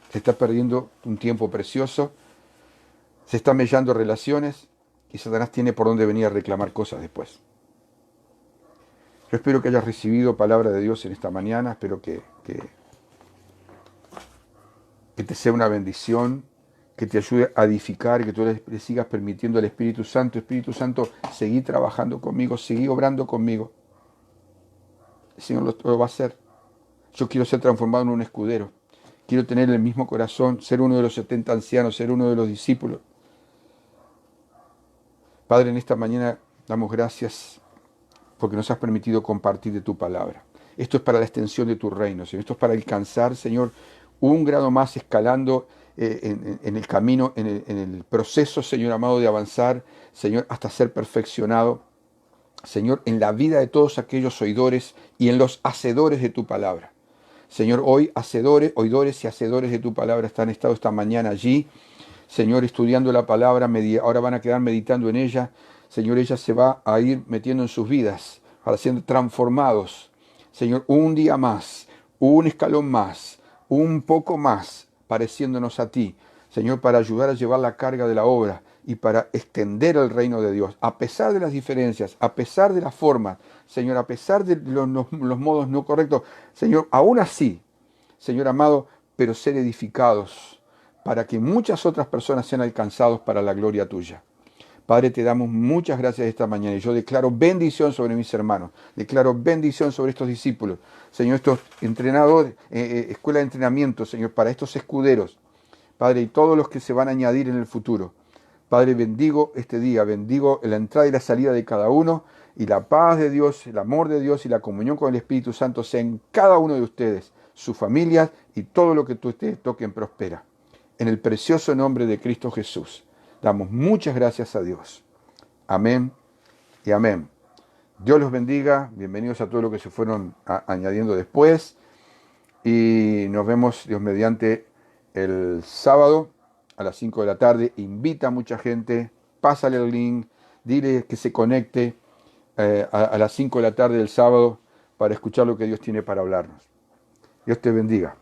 Se está perdiendo un tiempo precioso, se están mellando relaciones, y Satanás tiene por dónde venir a reclamar cosas después. Yo espero que hayas recibido palabra de Dios en esta mañana, espero que te sea una bendición, que te ayude a edificar, que tú le sigas permitiendo al Espíritu Santo, seguí trabajando conmigo, seguí obrando conmigo. El Señor lo va a hacer. Yo quiero ser transformado en un escudero. Quiero tener el mismo corazón, ser uno de los 70 ancianos, ser uno de los discípulos. Padre, en esta mañana damos gracias porque nos has permitido compartir de tu palabra. Esto es para la extensión de tu reino, Señor. Esto es para alcanzar, Señor, un grado más escalando en el camino, en el proceso, Señor amado, de avanzar, Señor, hasta ser perfeccionado, Señor, en la vida de todos aquellos oidores y en los hacedores de tu palabra. Señor, hoy hacedores, oidores y hacedores de tu palabra están estado esta mañana allí, Señor, estudiando la palabra, ahora van a quedar meditando en ella. Señor, ella se va a ir metiendo en sus vidas para ser transformados. Señor, un día más, un escalón más, un poco más, pareciéndonos a ti. Señor, para ayudar a llevar la carga de la obra y para extender el reino de Dios, a pesar de las diferencias, a pesar de las formas, Señor, a pesar de los modos no correctos. Señor, aún así, Señor amado, pero ser edificados para que muchas otras personas sean alcanzados para la gloria tuya. Padre, te damos muchas gracias esta mañana y yo declaro bendición sobre mis hermanos, declaro bendición sobre estos discípulos, Señor, estos entrenadores, escuela de entrenamiento, Señor, para estos escuderos, Padre, y todos los que se van a añadir en el futuro. Padre, bendigo este día, bendigo la entrada y la salida de cada uno y la paz de Dios, el amor de Dios y la comunión con el Espíritu Santo sea en cada uno de ustedes, sus familias y todo lo que ustedes toquen prospera. En el precioso nombre de Cristo Jesús, damos muchas gracias a Dios. Amén y amén. Dios los bendiga. Bienvenidos a todos los que se fueron añadiendo después. Y nos vemos, Dios mediante, el sábado a las 5 de la tarde. Invita a mucha gente. Pásale el link. Dile que se conecte a las 5 de la tarde del sábado para escuchar lo que Dios tiene para hablarnos. Dios te bendiga.